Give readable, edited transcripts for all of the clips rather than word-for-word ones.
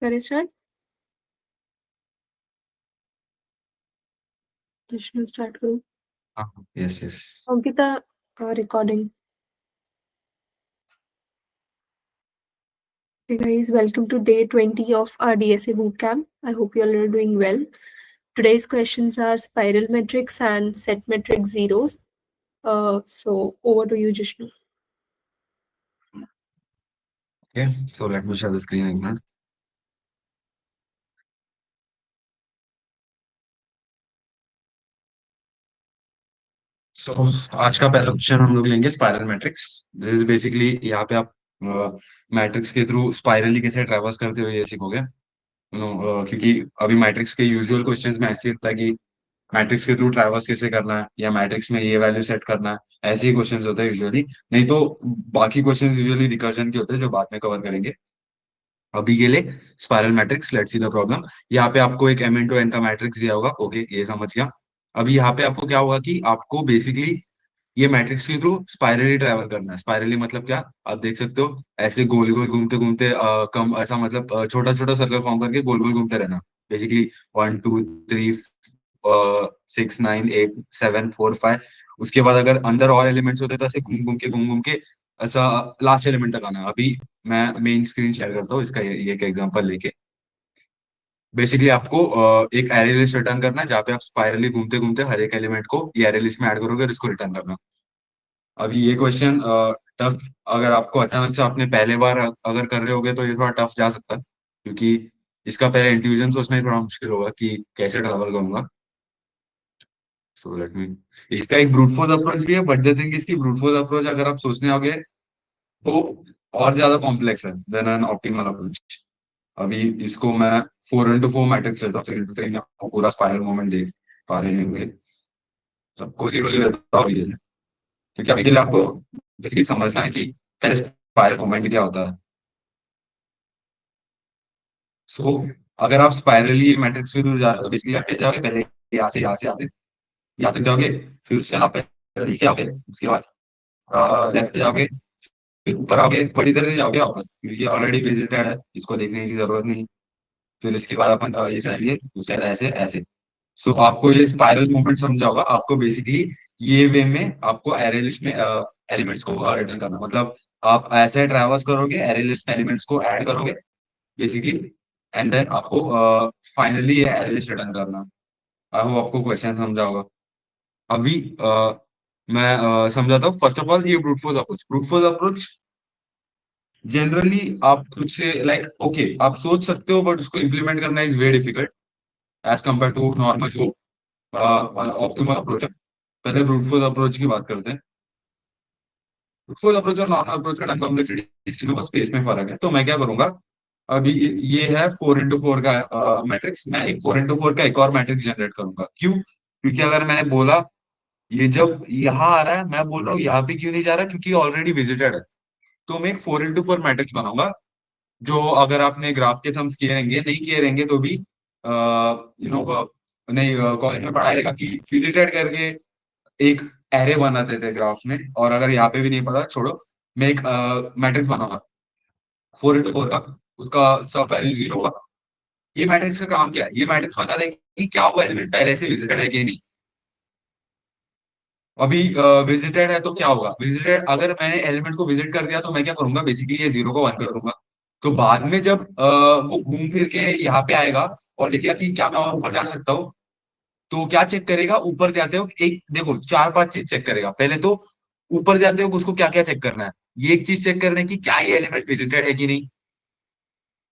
करें start. Vishnu start करूँ। हाँ, yes yes. Ankita recording. Hey guys, welcome to day 20 of our DSA bootcamp. I hope you all are doing well. Today's questions are spiral metrics and set metric zeros. So over to you, Jishnu. Okay, so let me share the screen again. So आज का पहला question हम लोग लेंगे spiral matrix. This is basically यहाँ पे आप matrix के थ्रू स्पाइरली कैसे ट्रैवर्स करते हो ये सीखोगे। क्योंकि अभी मैट्रिक्स के यूजुअल क्वेश्चंस में ऐसे होता है कि मैट्रिक्स के थ्रू ट्रैवर्स कैसे करना है या मैट्रिक्स में ये वैल्यू सेट करना है, ऐसे ही क्वेश्चंस होते हैं यूजुअली। नहीं तो बाकी क्वेश्चंस यूजुअली रिकर्जन के होते हैं जो बाद में कवर करेंगे। अभी के लिए spiral matrix, let's see the problem. यहाँ पे आपको एक m इंटू n का मैट्रिक्स दिया होगा। ओके, ये समझ गया। अभी यहाँ पे आपको क्या होगा कि आपको बेसिकली ये मैट्रिक्स के थ्रू स्पाइरली ट्रैवल करना है। स्पाइरली मतलब क्या, आप देख सकते हो ऐसे गोल गोल घूमते घूमते कम ऐसा मतलब छोटा छोटा सर्कल फॉर्म करके गोल गोल घूमते रहना। बेसिकली 1 2 3 6 9 8 7 4 5। उसके बाद अगर अंदर और एलिमेंट्स होते तो ऐसे घूम घूम के ऐसा लास्ट एलिमेंट तक आना। अभी मैं मेन स्क्रीन शेयर करता हूँ इसका, ये एक एग्जांपल लेके। बेसिकली आपको एक एरे लिस्ट रिटर्न करना है जहाँ पे आप स्पाइरली घूमते घूमते हर एक एलिमेंट को ये एरे लिस्ट में ऐड करोगे और इसको रिटर्न करना। अभी ये क्वेश्चन टफ, अगर आपको अचानक से आपने पहले बार अगर कर रहे होगे तो ये थोड़ा टफ जा सकता है, क्योंकि इसका पहले इंट्यूजन सोचना ही थोड़ा मुश्किल होगा कि कैसे ट्रैवल करूंगा। सो लेट मी, इसका एक ब्रूट फोर्स अप्रोच भी है, बट द थिंग इसकी ब्रूट फोर्स अप्रोच अगर आप सोचने होगे तो और ज्यादा कॉम्प्लेक्स है देन एन ऑप्टिमल अप्रोच। अभी इसको मैं 4 into 4 मैट्रिक्स लेता हूँ, 3 into 3 आपको पूरा स्पाइरल मोमेंट देख पा रहे हैं। सबको जीरो लेता हूँ ये, क्योंकि अभी के लिए आपको बेसिकली समझना है कि पहले स्पाइरल मोमेंट क्या होता है। सो अगर आप स्पाइरली मैट्रिक्स के थ्रू जा रहे हो, बेसिकली आप कैसे जाओगे, पहले यहाँ से आते यहाँ तक जाओगे, फिर उससे आप नीचे आओगे, उसके बाद लेफ्ट पे जाओगे, फिर ऊपर आओगे, बड़ी तरह से जाओगे वापस, क्योंकि ऑलरेडी विजिटेड है, इसको देखने की जरूरत नहीं। फिर इसके बाद अपन ये चलेंगे उसके बाद ऐसे ऐसे। सो आपको ये स्पाइरल मूवमेंट समझा होगा। आपको बेसिकली ये वे में आपको एरे लिस्ट में एलिमेंट्स को रिटर्न करना, मतलब आप ऐसे ट्रैवर्स करोगे, एरे लिस्ट में एलिमेंट्स को ऐड करोगे बेसिकली, एंड देन आपको फाइनली ये एरे लिस्ट रिटर्न करना। आई होप आपको क्वेश्चन समझा होगा। अभी मैं समझाता हूँ। फर्स्ट ऑफ ऑल, ये ब्रूट फोर्स अप्रोच जनरली आप खुद से लाइक ओके आप सोच सकते हो, बट उसको इम्प्लीमेंट करना is very difficult as compare to normal जो ऑप्टिमल अप्रोच है। पहले ब्रूट फोर्स अप्रोच की बात करते हैं। ब्रूट फोर्स अप्रोच और नॉर्मल अप्रोच का टाइम कॉम्प्लेक्सिटी इसमें बस स्पेस में फर्क है। तो मैं क्या करूंगा, अभी ये है 4 into 4 का मैट्रिक्स, मैं एक 4 into 4 का एक और मैट्रिक्स जनरेट करूंगा। क्यों? क्योंकि अगर मैंने बोला ये जब यहाँ आ रहा है, मैं बोल रहा हूँ यहाँ पे क्यों नहीं जा रहा, क्योंकि ऑलरेडी विजिटेड है। तो मैं एक 4 into 4 मैट्रिक्स बनाऊंगा, जो अगर आपने ग्राफ के सम्स किए रहेंगे, नहीं किए रहेंगे तो भी नहीं कॉलेज में पढ़ाया रहेगा कि विजिटेड करके एक एरे बनाते थे ग्राफ में। और अगर यहाँ पे भी नहीं पता छोड़ो, मैं एक मैट्रिक्स बनाऊंगा 4 into 4 का, उसका सब वैल्यू 0 का। ये मैट्रिक्स का काम क्या है, ये मैट्रिक्स बता दें कि क्या वो एलिमेंट पहले से विजिटेड है कि नहीं। अभी विजिटेड है तो क्या होगा, विजिटेड अगर मैंने एलिमेंट को विजिट कर दिया तो मैं क्या करूंगा, बेसिकली ये 0 को 1 कर दूंगा। तो बाद में जब वो घूम फिर के यहाँ पे आएगा और देखिए कि क्या मैं और ऊपर जा सकता हूँ, तो क्या चेक करेगा, ऊपर जाते हो एक देखो 4 5 चीज चेक करेगा। पहले तो ऊपर जाते हो उसको क्या क्या चेक करना है, ये एक चीज चेक करना है कि क्या ये एलिमेंट विजिटेड है कि नहीं।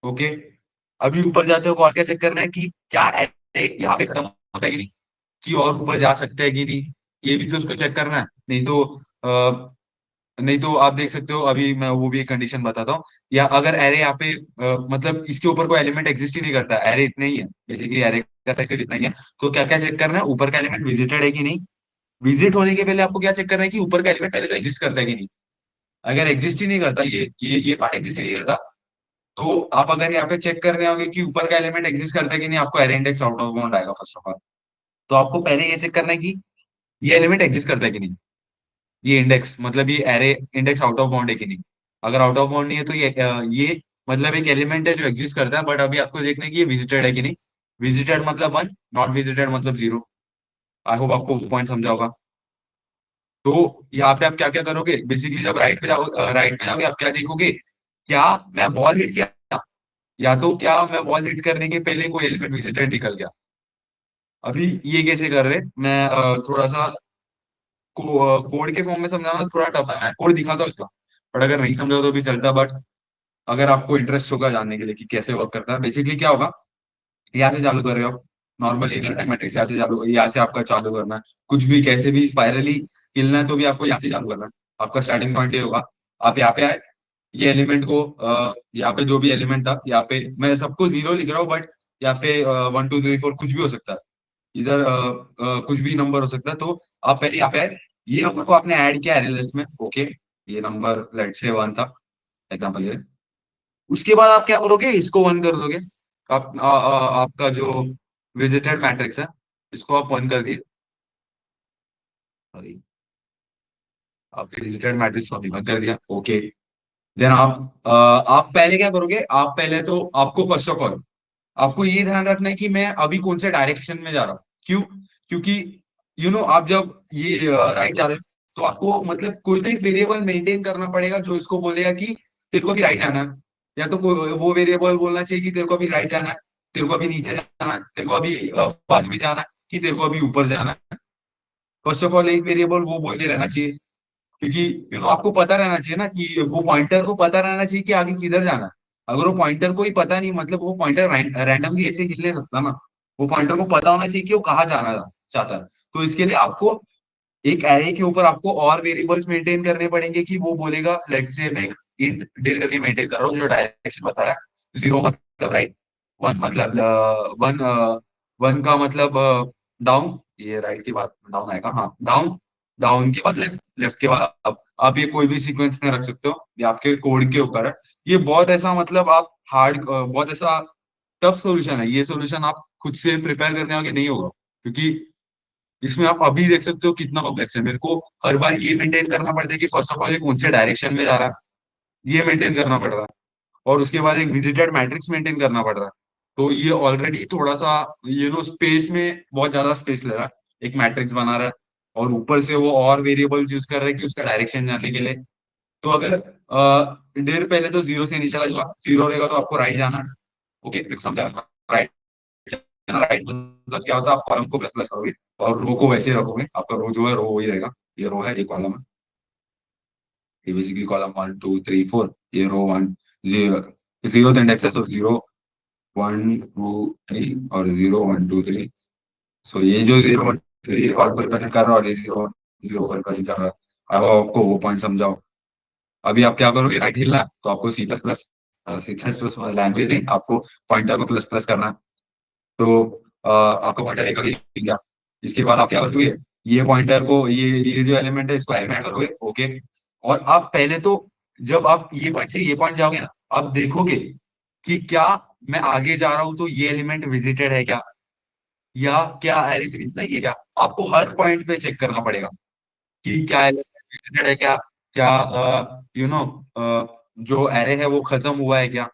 ओके, अभी ऊपर जाते हो और क्या चेक करना है कि क्या यहाँ पे खत्म होता है कि नहीं, कि और ऊपर जा सकते हैं कि नहीं। ये भी तो उसको चेक करना है। नहीं तो आप देख सकते हो, अभी मैं वो भी एक कंडीशन बताता हूँ। या अगर एरे यहाँ पे मतलब इसके ऊपर कोई एलिमेंट एग्जिस्ट ही नहीं करता, एरे इतने ही है, बेसिकली एरे का साइज इतना ही है, तो क्या क्या चेक करना है, ऊपर का एलिमेंट विजिटेड है कि नहीं। विजिट होने के पहले आपको क्या चेक करना है कि ऊपर का एलिमेंट पहले तो एग्जिस्ट करता है कि नहीं। अगर एग्जिस्ट ही नहीं करता, ये पार्ट एग्जिस्ट ही नहीं करता, तो आप अगर यहाँ पे चेक कर रहे होंगे कि ऊपर का एलिमेंट एग्जिस्ट करता है कि नहीं, आपको array index out of bound आएगा फर्स्ट ऑफ ऑल। तो आपको पहले ये चेक करना है कि ये एलिमेंट एग्जिस्ट करता है कि नहीं। ये इंडेक्स मतलब ये array index out of bound है कि नहीं। अगर आउट ऑफ बाउंड नहीं है तो ये मतलब एक एलिमेंट है जो एग्जिस्ट करता है, बट अभी आपको देखना है कि ये विजिटेड है कि नहीं। विजिटेड मतलब 1, नॉट विजिटेड मतलब 0। आई होप आपको पॉइंट समझा होगा। तो यहाँ पे आप क्या क्या करोगे, बेसिकली जब राइट पे जाओगे आप क्या देखोगे, क्या मैं बॉल हिट किया, या तो क्या मैं बॉल हिट करने के पहले कोई एलिमेंट विजिटेड निकल गया। अभी ये कैसे कर रहे, मैं थोड़ा सा कोड के फॉर्म में समझाना थोड़ा टफ है, मैं कोड दिखाता हूँ इसका, बट अगर नहीं समझा तो भी चलता। बट अगर आपको इंटरेस्ट होगा जानने के लिए कि कैसे वर्क करता है, बेसिकली क्या होगा, यहाँ से चालू कर रहे हो आप, नॉर्मल मैट्रिक्स यहाँ से चालू, यहाँ से आपका चालू करना है। कुछ भी कैसे भी स्पाइरली हिलना है तो भी आपको यहाँ से चालू करना है। आपका स्टार्टिंग पॉइंट ये होगा, आप यहाँ पे आए, ये एलिमेंट को यहाँ पे जो भी एलिमेंट था, यहाँ पे मैं सबको 0 लिख रहा हूँ, बट यहाँ पे 1 2 3 4 कुछ भी हो सकता है, इधर कुछ भी नंबर हो सकता है। तो आप पहले यहाँ पे आए, ये नंबर को आपने ऐड किया अरे लिस्ट में, ओके, ये नंबर लेट से 1 था एग्जाम्पल ये। उसके बाद आप क्या करोगे, इसको 1 कर दोगे। आपका जो विजिटेड मैट्रिक्स है, इसको आप 1 कर दिए, सॉरी, आपके विजिटेड मैट्रिक्स को 1 कर दिया, ओके। देन आप पहले क्या करोगे, आप पहले तो आपको फर्स्ट ऑफ ऑल आपको ये ध्यान रखना है कि मैं अभी कौन से डायरेक्शन में जा रहा हूँ। क्यों, क्योंकि आप जब ये राइट जा रहे हो, तो आपको मतलब कोई तो एक वेरिएबल मेंटेन करना पड़ेगा जो इसको बोलेगा कि तेरे को भी राइट जाना है, या तो कोई वो वेरिएबल बोलना चाहिए कि तेरे को भी राइट जाना है, तेरे को अभी नीचे जाना है, तेरे को अभी पास में जाना है, कि तेरे को अभी ऊपर जाना है। फर्स्ट ऑफ ऑल एक वेरिएबल वो बोल के रहना चाहिए, क्योंकि आपको पता रहना चाहिए ना, कि वो पॉइंटर को पता रहना चाहिए कि आगे किधर जाना है। अगर वो पॉइंटर को ही पता नहीं, मतलब वो पॉइंटर रैंडमली ऐसे हिल नहीं सकता ना, वो पॉइंटर को पता होना चाहिए कि वो कहाँ जाना चाहता है। तो इसके लिए आपको एक एरे के ऊपर आपको और वेरिएबल्स मेंटेन करने पड़ेंगे, कि वो बोलेगा लेट से मैं इंट डिल करके मेंटेन कर रहा हूँ जो डायरेक्शन बता रहा है। 0 मतलब राइट, 1 मतलब वन, 1 का मतलब डाउन, ये राइट के बाद डाउन आएगा, हाँ डाउन, डाउन के बाद लेफ्ट, लेफ्ट के बाद आप ये कोई भी सीक्वेंस में रख सकते हो, ये आपके कोड के ऊपर है। ये बहुत ऐसा मतलब आप हार्ड, बहुत ऐसा टफ सॉल्यूशन है, ये सॉल्यूशन आप खुद से प्रिपेयर करने वाले नहीं होगा, क्योंकि इसमें आप अभी देख सकते हो कितना कॉम्प्लेक्स है। मेरे को हर बार ये मेंटेन करना पड़ता है कि फर्स्ट ऑफ ऑल ये कौन से डायरेक्शन में जा रहा है, ये मेंटेन करना पड़ रहा है, और उसके बाद एक विजिटेड मैट्रिक्स मेंटेन करना पड़ रहा है। तो ये ऑलरेडी थोड़ा सा स्पेस में बहुत ज्यादा स्पेस ले रहा है, एक मैट्रिक्स बना रहा है, और ऊपर से वो और वेरिएबल्स यूज कर रहा है कि उसका डायरेक्शन जानने के लिए। तो अगर डेर पहले तो 0 से नहीं चला जाएगा, 0 रहेगा तो आपको राइट जाना है, ओके समझा, राइट। राइट मतलब क्या होता है, आप कॉलम को प्लस प्लस करोगे और रो को वैसे ही रखोगे, आपका रो जो है रो वही रहेगा, ये रो है ये कॉलम है, ये बेसिकली कॉलम 1 2 3 4, ये रो 1 0, 0 इंडेक्स है, तो 0 1 2 3 और 0 1 2 3। सो ये जो 0 1 3 और पर कनेक्ट कर रहा है, और ये 0 0 पर कनेक्ट कर रहा है। अब आपको वो पॉइंट समझाओ। अभी आप क्या करोगे, राइट हिलना है, तो आपको सी प्लस प्लस लैंग्वेज नहीं, आपको पॉइंटर को प्लस प्लस करना है। तो आपका पॉइंटर एक गया। इसके बाद आप क्या करोगे, ये पॉइंटर को ये जो एलिमेंट है इसको ऐड करोगे, ओके। और आप पहले तो जब आप ये पॉइंट से ये पॉइंट जाओगे ना, आप देखोगे कि क्या मैं आगे जा रहा हूं तो ये एलिमेंट विजिटेड है क्या, या क्या एरे से इतना ही है क्या। आपको हर पॉइंट पे चेक करना पड़ेगा कि क्या एलिमेंट विजिटेड है क्या, क्या जो एरे है वो खत्म हुआ है क्या,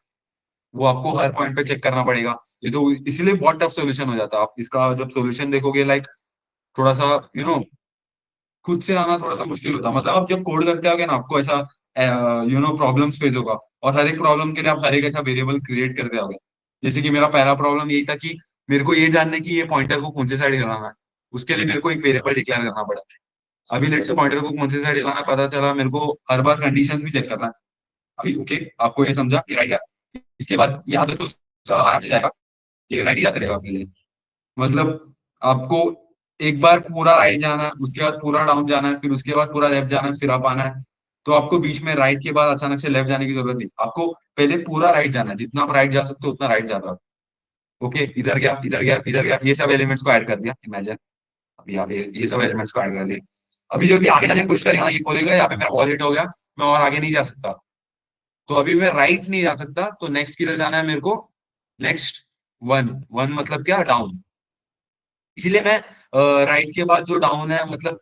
वो आपको हर पॉइंट पे चेक करना पड़ेगा। ये तो इसलिए बहुत टफ सॉल्यूशन हो जाता है। आप इसका जब सॉल्यूशन देखोगे, लाइक थोड़ा सा खुद से आना थोड़ा सा मुश्किल होता है। मतलब आप जब कोड करते होगे ना, आपको ऐसा प्रॉब्लम्स फेस होगा, और हर एक प्रॉब्लम के लिए आप हर एक ऐसा वेरिएबल क्रिएट करते होगे। जैसे कि मेरा पहला प्रॉब्लम यही था कि मेरे को ये जानना है कि ये पॉइंटर को कौन से साइड हिलाना है, उसके लिए मेरे को एक वेरिएबल डिक्लेयर करना पड़ा। अभी लेट से पॉइंटर को कौन से साइड हिलाना है पता चला, मेरे को हर बार कंडीशंस भी चेक करना है। अभी ओके, आपको ये समझा कि राइट। इसके बाद यहाँ तक तो आराम से जाएगा, ये राइट ही जाता रहेगा आपके लिए। मतलब आपको एक बार पूरा राइट जाना है, उसके बाद पूरा डाउन जाना है, फिर उसके बाद पूरा लेफ्ट जाना है, फिर अप आना है। तो आपको बीच में राइट के बाद अचानक से लेफ्ट जाने की जरूरत नहीं, आपको पहले पूरा राइट जाना है, जितना आप राइट जा सकते हो उतना राइट जाता है। ओके, इधर गया इधर गया इधर गया, ये सब एलिमेंट्स को ऐड कर दिया, इमेजिन। अभी यहाँ पे ये सब एलिमेंट्स को ऐड कर दिया। अभी जब ये आगे जाने की कोशिश करेगा ना, ये बोलेगा यहाँ पे मेरा वॉल हिट हो गया, मैं और आगे नहीं जा सकता। तो अभी मैं राइट नहीं जा सकता, तो नेक्स्ट किधर जाना है मेरे को, नेक्स्ट 1 1 मतलब क्या, डाउन। इसीलिए मैं राइट के बाद जो डाउन है, मतलब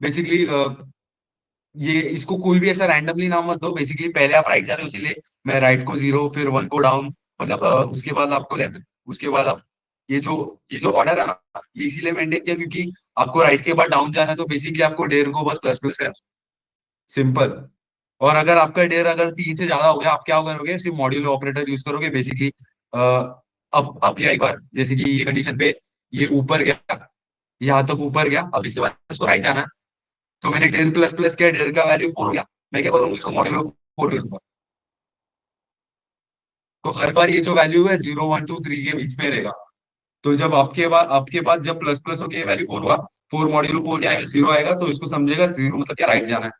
बेसिकली ये इसको कोई भी ऐसा रैंडमली नाम मत दो। बेसिकली पहले आप राइट जा रहे हो इसीलिए मैं राइट को 0 फिर 1 को डाउन, मतलब उसके बाद आपको लेफ्ट, उसके बाद आप ये जो ऑर्डर है ना, ये इसीलिए मेंटेन किया क्योंकि आपको राइट के बाद डाउन जाना है, तो बेसिकली आपको डेयर को बस प्लस प्लस करना, सिंपल। और अगर आपका डेयर अगर 3 से ज्यादा हो गया, आप क्या करोगे, सिर्फ मॉड्यूलर ऑपरेटर यूज करोगे बेसिकली। अब क्या, एक बार जैसे कि ये कंडीशन पे ये ऊपर गया, यहाँ तक ऊपर गया, अब इसके बाद उसको राइट जाना है, तो मैंने 10 प्लस प्लस किया, डेढ़ का वैल्यू 4 गया, मैं क्या करूंगा, इसको मॉड्यूलो 4 ले लूंगा। तो हर बार ये जो वैल्यू है 0 1 2 3 के बीच में रहेगा। तो जब आपके पास जब प्लस प्लस होके वैल्यू 4 होगा, 4 मॉड्यूलो 4 क्या आएगा, 0 आएगा, तो इसको समझेगा 0 मतलब क्या, राइट जाना है।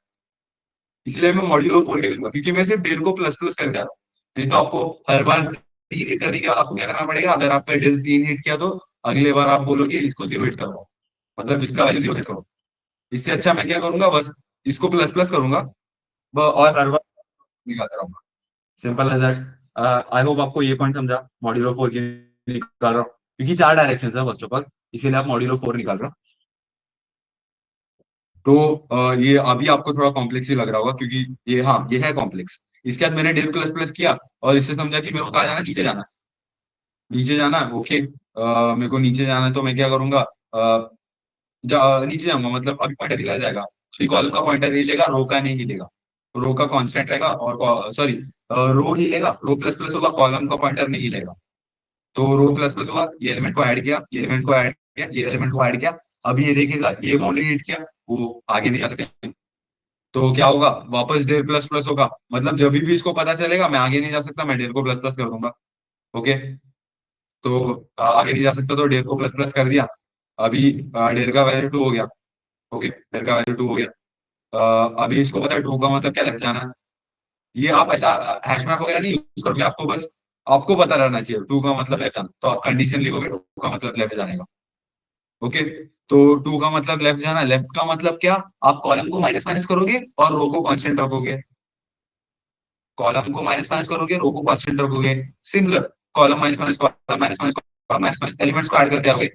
इसलिए मैं मॉड्यूलो 4 ले लूंगा क्योंकि मैं सिर्फ डेढ़ को प्लस प्लस कर जा रहा हूँ। नहीं तो आपको हर बार 3 हिट करने के बाद आपको क्या करना पड़ेगा, अगर आपका डेढ़ 3 हिट किया तो अगले बार आप बोलोगे इसको 0 हिट करो, मतलब इसका वैल्यू 0 सेट करो। इससे अच्छा मैं क्या करूंगा, बस इसको प्लस प्लस करूंगा और हर बार निकालता रहूंगा। Simple as that. I hope आपको ये पॉइंट समझा, मॉड्यूलो 4 की निकाल रहा हूँ क्योंकि 4 डायरेक्शन है फर्स्ट ऑफ ऑल, इसीलिए आप मॉड्यूलो 4 निकाल रहे हो। तो ये अभी आपको थोड़ा कॉम्प्लेक्स ही लग रहा होगा क्योंकि ये, हाँ ये है कॉम्प्लेक्स। इसके बाद मैंने डेल प्लस प्लस किया और इससे समझा कि मेरे को कहा जाना, नीचे जाना है। नीचे जाना है, ओके। मेरे को नीचे जाना है तो मैं क्या करूंगा, नीचे जाऊंगा, मतलब अभी पॉइंटर हिला जाएगा, कॉलम का पॉइंटर हिलेगा, रो का नहीं हिलेगा। रो का कांस्टेंट रहेगा, और सॉरी, रो हिलेगा, रो प्लस प्लस होगा, कॉलम का पॉइंटर नहीं हिलेगा। तो रो प्लस प्लस होगा, ये एलिमेंट को ऐड किया, ये एलिमेंट को ऐड किया, ये एलिमेंट को ऐड किया। अभी ये देखेगा, ये बाउंड्री हिट किया, वो आगे नहीं जा सकते। तो क्या होगा, वापस डेल प्लस प्लस होगा, मतलब जब भी इसको पता चलेगा मैं आगे नहीं जा सकता, मैं डेल को प्लस प्लस कर दूंगा। ओके। तो आगे नहीं जा सकता तो डेल को प्लस प्लस कर दिया। अभी डेल का वैल्यू 2 हो गया। ओके, डेल का वैल्यू 2 हो गया। अभी इसको पता है 2 का मतलब क्या, लेफ्ट जाना है। ये आप ऐसा हैश मैप वगैरह नहीं यूज करोगे, आपको बस आपको पता रहना चाहिए 2 का मतलब लेफ्ट जाना, तो आप कंडीशन लिखोगे 2 का मतलब लेफ्ट जाने का। ओके। तो 2 का मतलब लेफ्ट जाना, लेफ्ट का मतलब क्या, आप कॉलम को माइनस माइनस करोगे और रो को कांस्टेंट रखोगे। कॉलम को माइनस माइनस करोगे, रो को कांस्टेंट रखोगे। Similar, column minus minus, column minus minus, column minus minus, elements को ऐड करते आओगे।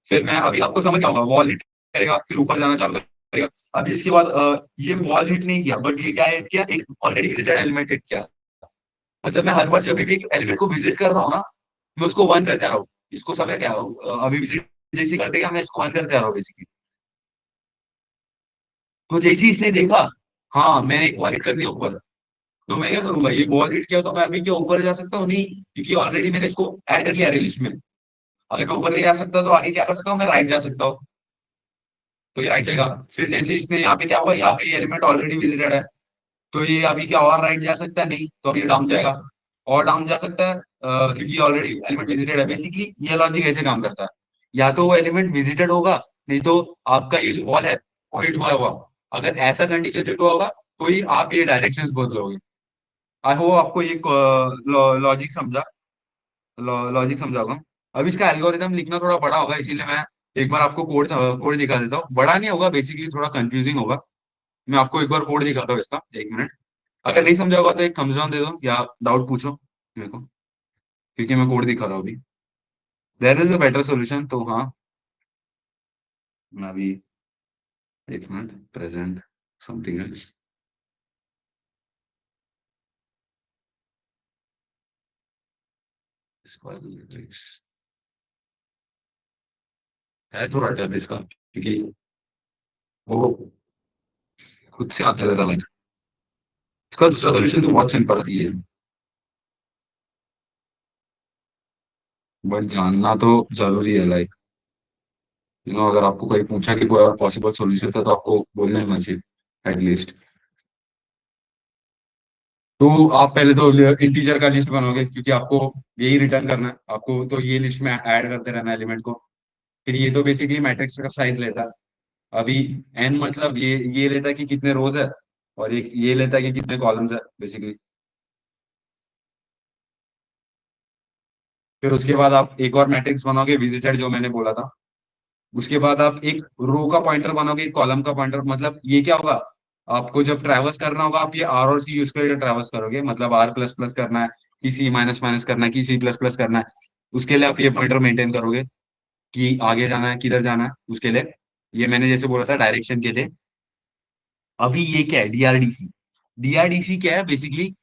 फिर मैं अभी आपको समझ आऊंगा, वॉल हिट करेगा फिर ऊपर जाना चालू करेगा। अभी इसके बाद ये वॉल हिट नहीं किया, बट ये क्या हिट किया, एक ऑलरेडी विजिटेड एलिमेंट हिट किया। मतलब मैं हर बार जब भी एक एलिमेंट को विजिट कर रहा हूँ ना, मैं उसको वन करते आ रहा हूँ। इसको सब क्या अभी विजिट जैसी करते क्या, मैं इसको वन करते आ रहा हूँ बेसिकली। तो जैसे ही इसने देखा, हाँ मैंने एक वॉल हिट कर दिया ऊपर, तो मैं क्या करूंगा, ये बॉल हिट किया तो मैं अभी क्या ऊपर जा सकता हूँ, नहीं, क्योंकि ऑलरेडी मैंने इसको ऐड कर लिया लिस्ट में। अगर मैं ऊपर नहीं जा सकता तो आगे क्या कर सकता हूँ, मैं राइट जा सकता हूँ। तो ये राइट जाएगा, फिर जैसे इसने यहाँ पे क्या हुआ, यहाँ पे एलिमेंट ऑलरेडी विजिटेड है, तो ये अभी क्या और राइट जा सकता है, नहीं, तो अभी डाउन जाएगा। और डाउन जा सकता है क्योंकि ऑलरेडी एलिमेंट विजिटेड है। बेसिकली ये लॉजिक ऐसे काम करता है, या तो वो एलिमेंट विजिटेड होगा, नहीं तो आपका ये जो वॉल है वो हिट हुआ होगा। अगर ऐसा कंडीशन हिट हुआ होगा तो ही आप ये डायरेक्शंस बदलोगे। आई होप आपको ये लॉजिक समझा, लॉजिक समझा होगा। अब इसका एल्गोरिदम लिखना थोड़ा बड़ा होगा, इसीलिए मैं एक बार आपको कोड कोड दिखा देता हूँ। बड़ा नहीं होगा, बेसिकली थोड़ा कंफ्यूजिंग होगा। मैं आपको एक बार कोड दिखाता हूँ इसका, 1 मिनट। अगर नहीं समझा होगा तो एक थम्स डाउन दे दो या डाउट पूछो मेरे को, क्योंकि मैं कोड दिखा रहा हूँ अभी। There is a better solution, तो हाँ मैं अभी, 1 मिनट, प्रेजेंट समथिंग एल्स। है थोड़ा टफ इसका क्योंकि वो खुद से आता रहता है। इसका दूसरा सोल्यूशन तो बहुत सिंपल है, बट जानना तो जरूरी है, लाइक अगर आपको कोई पूछा कि कोई और पॉसिबल सॉल्यूशन था तो आपको बोलना होना चाहिए एटलीस्ट। तो आप पहले तो इंटीजर का लिस्ट बनाओगे क्योंकि आपको यही रिटर्न करना है, आपको तो ये लिस्ट में ऐड करते रहना एलिमेंट को। फिर ये तो बेसिकली मैट्रिक्स का साइज लेता है। अभी एन मतलब ये लेता है कि कितने रोज है, और एक ये लेता है कि कितने कॉलम्स है बेसिकली। फिर उसके बाद आप एक और मैट्रिक्स बनाओगे विजिटेड, जो मैंने बोला था। उसके बाद आप एक रो का पॉइंटर बनाओगे, एक कॉलम का पॉइंटर, मतलब ये क्या होगा, आपको जब ट्रैवर्स करना होगा आप ये आर और सी यूज करके ट्रैवर्स करोगे, मतलब आर प्लस प्लस करना है कि सी माइनस माइनस करना है कि सी प्लस प्लस करना है, उसके लिए आप ये पॉइंटर मेंटेन करोगे कि आगे जाना है किधर जाना है उसके लिए। ये मैंने जैसे बोला था डायरेक्शन के लिए। अभी ये क्या है, डीआरडीसी। डीआरडीसी क्या है बेसिकली,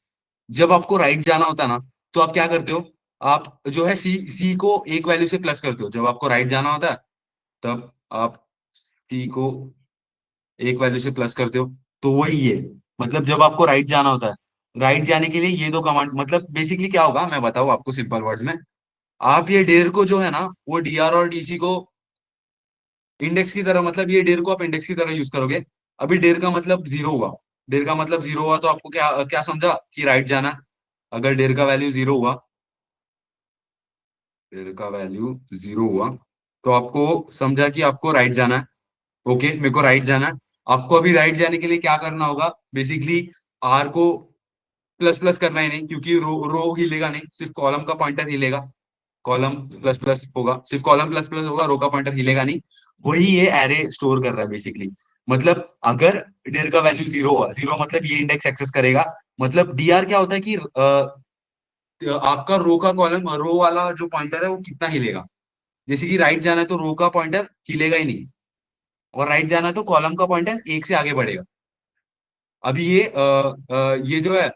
जब आपको राइट जाना होता है ना, तो आप क्या करते हो, आप जो है सी सी को एक वैल्यू से प्लस करते हो। जब आपको राइट जाना होता है तब आप सी को एक वैल्यू से प्लस करते हो। तो वही है, मतलब जब आपको राइट जाना होता है, राइट जाने के लिए ये दो कमांड, मतलब बेसिकली क्या होगा मैं बताऊँ आपको सिंपल वर्ड्स में। आप ये डेर को जो है ना, वो डीआर और डीसी को इंडेक्स की तरह, मतलब ये डेर को आप इंडेक्स की तरह यूज करोगे। अभी डेर का मतलब जीरो हुआ, डेर का मतलब जीरो हुआ तो आपको क्या क्या समझा कि राइट जाना है। अगर डेर का वैल्यू जीरो हुआ, डेर का वैल्यू जीरो हुआ, तो आपको समझा कि आपको राइट जाना है। ओके, मेरे को राइट जाना है। आपको अभी राइट जाने के लिए क्या करना होगा, बेसिकली आर को प्लस प्लस करना ही नहीं, क्योंकि रो हिलेगा नहीं, सिर्फ कॉलम का पॉइंटर हिलेगा। कॉलम प्लस प्लस होगा, सिर्फ कॉलम प्लस प्लस होगा, रो का पॉइंटर हिलेगा नहीं। वही ये एरे स्टोर कर रहा है बेसिकली। मतलब अगर dir का वैल्यू जीरो हुआ, जीरो मतलब ये इंडेक्स एक्सेस करेगा। मतलब dr क्या होता है कि आपका रो का कॉलम, रो वाला जो पॉइंटर है वो कितना हिलेगा। जैसे कि राइट जाना है तो रो का पॉइंटर हिलेगा ही नहीं, और राइट जाना है तो कॉलम का पॉइंटर एक से आगे बढ़ेगा। अभी ये जो है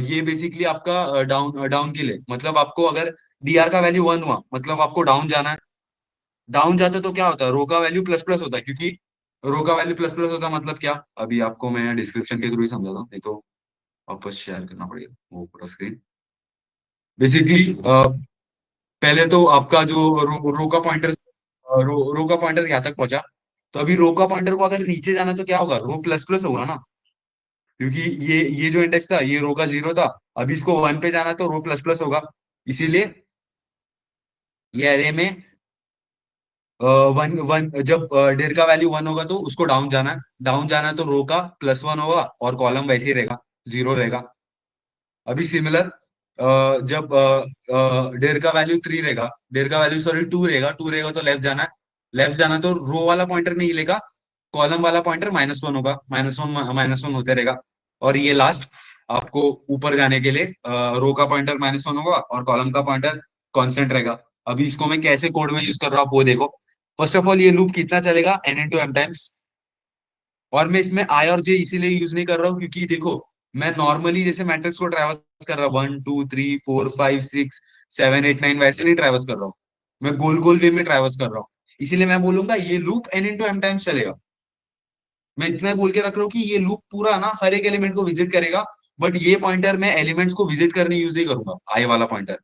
ये बेसिकली आपका डाउन डाउन के लिए, मतलब आपको अगर dr का वैल्यू वन हुआ मतलब आपको डाउन जाना है। डाउन जाते तो क्या होता है, रो का वैल्यू प्लस प्लस होता है, क्योंकि रो का वैल्यू प्लस प्लस होता है मतलब क्या, अभी आपको मैं डिस्क्रिप्शन के थ्रू ही समझाता हूँ, नहीं तो वापस शेयर करना पड़ेगा वो पूरा स्क्रीन। बेसिकली पहले तो आपका जो रो का पॉइंटर, रो का पॉइंटर यहाँ तक पहुंचा। तो अभी रो का पॉइंटर को अगर नीचे जाना तो क्या होगा, रो प्लस प्लस होगा ना, क्योंकि ये जो इंडेक्स था ये रो का जीरो था। अभी इसको वन पे जाना तो रो प्लस प्लस होगा। इसीलिए ये एरे में वन वन जब डेर का वैल्यू वन होगा तो उसको डाउन जाना है। डाउन जाना है तो रो का प्लस वन होगा और कॉलम वैसे ही रहेगा, जीरो रहेगा। अभी सिमिलर जब डेर का वैल्यू थ्री रहेगा, डेर का वैल्यू सॉरी टू रहेगा तो लेफ्ट जाना है। लेफ्ट जाना तो रो वाला पॉइंटर नहीं हिलेगा, कॉलम वाला पॉइंटर माइनस वन होगा, माइनस वन होते रहेगा। और ये लास्ट आपको ऊपर जाने के लिए रो का पॉइंटर माइनस वन होगा और कॉलम का पॉइंटर कांस्टेंट रहेगा। अभी इसको मैं कैसे कोड में यूज कर रहा हूँ वो देखो। फर्स्ट ऑफ ऑल ये लूप कितना चलेगा, एन इंटू एम टाइम्स। और मैं इसमें आई और जे इसीलिए यूज नहीं कर रहा हूँ क्योंकि देखो, मैं नॉर्मली जैसे मैट्रिक्स को ट्रैवर्स कर रहा हूँ, one two three four five six seven eight nine, वैसे नहीं ट्रैवर्स कर रहा हूँ। मैं गोल गोल वे में ट्रैवर्स कर रहा हूँ। इसीलिए मैं बोलूंगा ये loop N into M times चलेगा। मैं इतना बोल के रख रहा हूँ कि ये लूप पूरा ना हर एक एलिमेंट को विजिट करेगा। बट ये पॉइंटर मैं एलिमेंट्स को विजिट करने यूज नहीं करूंगा, आई वाला पॉइंटर।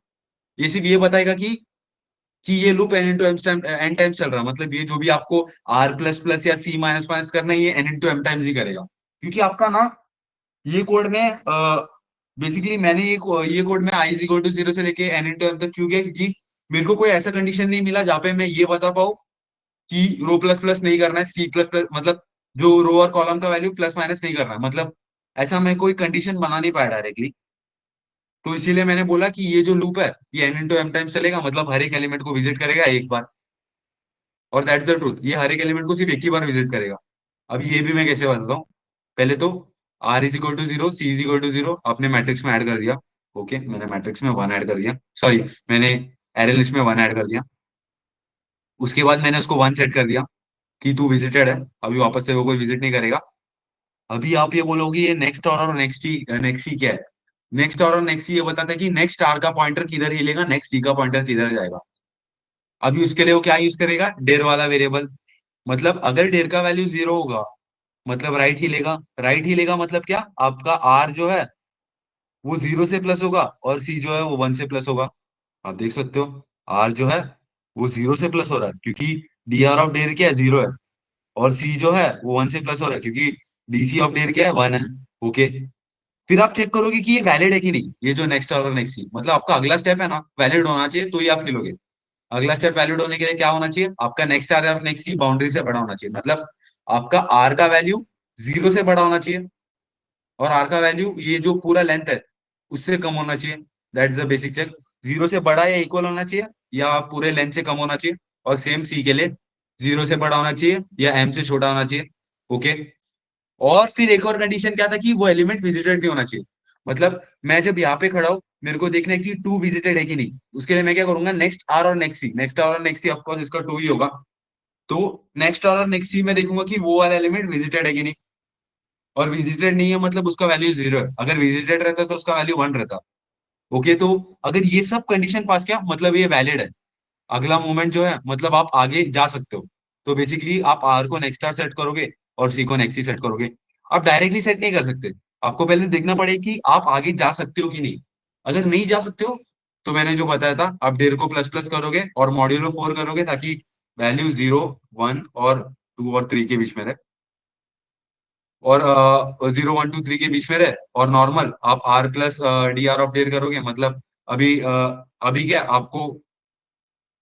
ये सिर्फ ये बताएगा कि ये loop N into N times चल रहा है। मतलब ये जो भी आपको आर प्लस प्लस या सी माइनस माइनस करना है ये एन इंटू एम टाइम्स ही करेगा। क्योंकि आपका ना ये कोड में बेसिकली मैंने ये कोड में आई इज इक्वल टू जीरो से लेके एन इंटू एम तक क्यों गया, क्योंकि मेरे को कोई ऐसा कंडीशन नहीं मिला जहाँ पे मैं ये बता पाऊँ कि रो प्लस प्लस नहीं करना है, सी प्लस प्लस मतलब जो रो और कॉलम का वैल्यू प्लस माइनस नहीं करना है। मतलब ऐसा मैं कोई कंडीशन बना नहीं पाया डायरेक्टली। तो इसीलिए मैंने बोला कि ये जो लूप है ये एन इंटू एम टाइम्स चलेगा, मतलब हर एक एलिमेंट को विजिट करेगा एक बार। और दैट्स द ट्रूथ, ये हर एक एलिमेंट को सिर्फ एक ही बार विजिट करेगा। अब ये भी मैं कैसे बताता हूँ। पहले तो R is equal to zero, C is equal to zero आपने मैट्रिक्स में ऐड कर दिया। ओके, मैंने मैट्रिक्स में वन ऐड कर दिया, सॉरी मैंने एरे लिस्ट में वन ऐड कर दिया। उसके बाद मैंने उसको वन सेट कर दिया कि तू विजिटेड है, अभी वापस तेरे को कोई विजिट नहीं करेगा। अभी आप ये बोलोगे ये नेक्स्ट और नेक्स्ट ही क्या है। नेक्स्ट और नेक्स्ट ये बताता है कि नेक्स्ट आर का पॉइंटर किधर हिलेगा, नेक्स्ट सी का पॉइंटर किधर जाएगा। अभी उसके लिए वो क्या यूज करेगा, डेर वाला वेरिएबल। मतलब अगर डेर का वैल्यू जीरो होगा मतलब राइट हिलेगा मतलब क्या, आपका आर जो है वो जीरो से प्लस होगा और सी जो है वो वन से प्लस होगा। आप देख सकते हो आर जो है वो जीरो से प्लस हो रहा है क्योंकि डी आर ऑफ डेर क्या है, जीरो है। और सी जो है वो वन से प्लस हो रहा है क्योंकि डीसी ऑफ डेर क्या है, वन है। ओके, फिर आप चेक करोगे कि ये वैलिड है कि नहीं, ये जो नेक्स्ट और नेक्स्ट सी, मतलब आपका अगला स्टेप है ना वैलिड होना चाहिए तो ही आप खिलोगे। अगला स्टेप वैलिड होने के लिए क्या होना चाहिए, आपका नेक्स्ट आर और नेक्स्ट सी बाउंड्री से बड़ा होना चाहिए। मतलब आपका आर का वैल्यू जीरो से बड़ा होना चाहिए और आर का वैल्यू ये जो पूरा लेंथ है उससे कम होना चाहिए। That's the basic check. Zero से बड़ा या इक्वल होना चाहिए या पूरे लेंथ से कम होना चाहिए। और सेम सी के लिए जीरो से बड़ा होना चाहिए या एम से छोटा होना चाहिए। ओके, और फिर एक और कंडीशन क्या था कि वो एलिमेंट विजिटेड नहीं होना चाहिए। मतलब मैं जब यहाँ पे खड़ा हूँ मेरे को देखना है कि टू विजिटेड है कि नहीं। उसके लिए मैं क्या करूंगा, नेक्स्ट आर और नेक्स्ट सी, नेक्स्ट आर और नेक्स्ट सी ऑफकोर्स इसका टू ही होगा। तो नेक्स्ट आर और नेक्स्ट सी में देखूंगा कि वो वाला एलिमेंट विजिटेड है कि नहीं। और विजिटेड नहीं है मतलब उसका वैल्यू 0 है। अगर विजिटेड रहता तो उसका वैल्यू 1 रहता। ओके, तो अगर ये सब कंडीशन पास किया मतलब ये वैलिड है। अगला मूवमेंट जो है मतलब आप आगे जा सकते हो। तो बेसिकली आप आर को नेक्स्ट स्टार सेट करोगे और सी को नेक्स्ट सी सेट करोगे। आप डायरेक्टली सेट नहीं कर सकते, आपको पहले देखना पड़ेगा कि आप आगे जा सकते हो कि नहीं। अगर नहीं जा सकते हो तो मैंने जो बताया था, आप डेर को प्लस प्लस करोगे और मॉड्यूलो 4 करोगे ताकि वैल्यू 0, 1 और 2 और 3 के बीच में रहे। और 0, 1, 2, 3 के बीच में रहे। और नॉर्मल आप R plus D R of there करोगे मतलब अभी अभी क्या आपको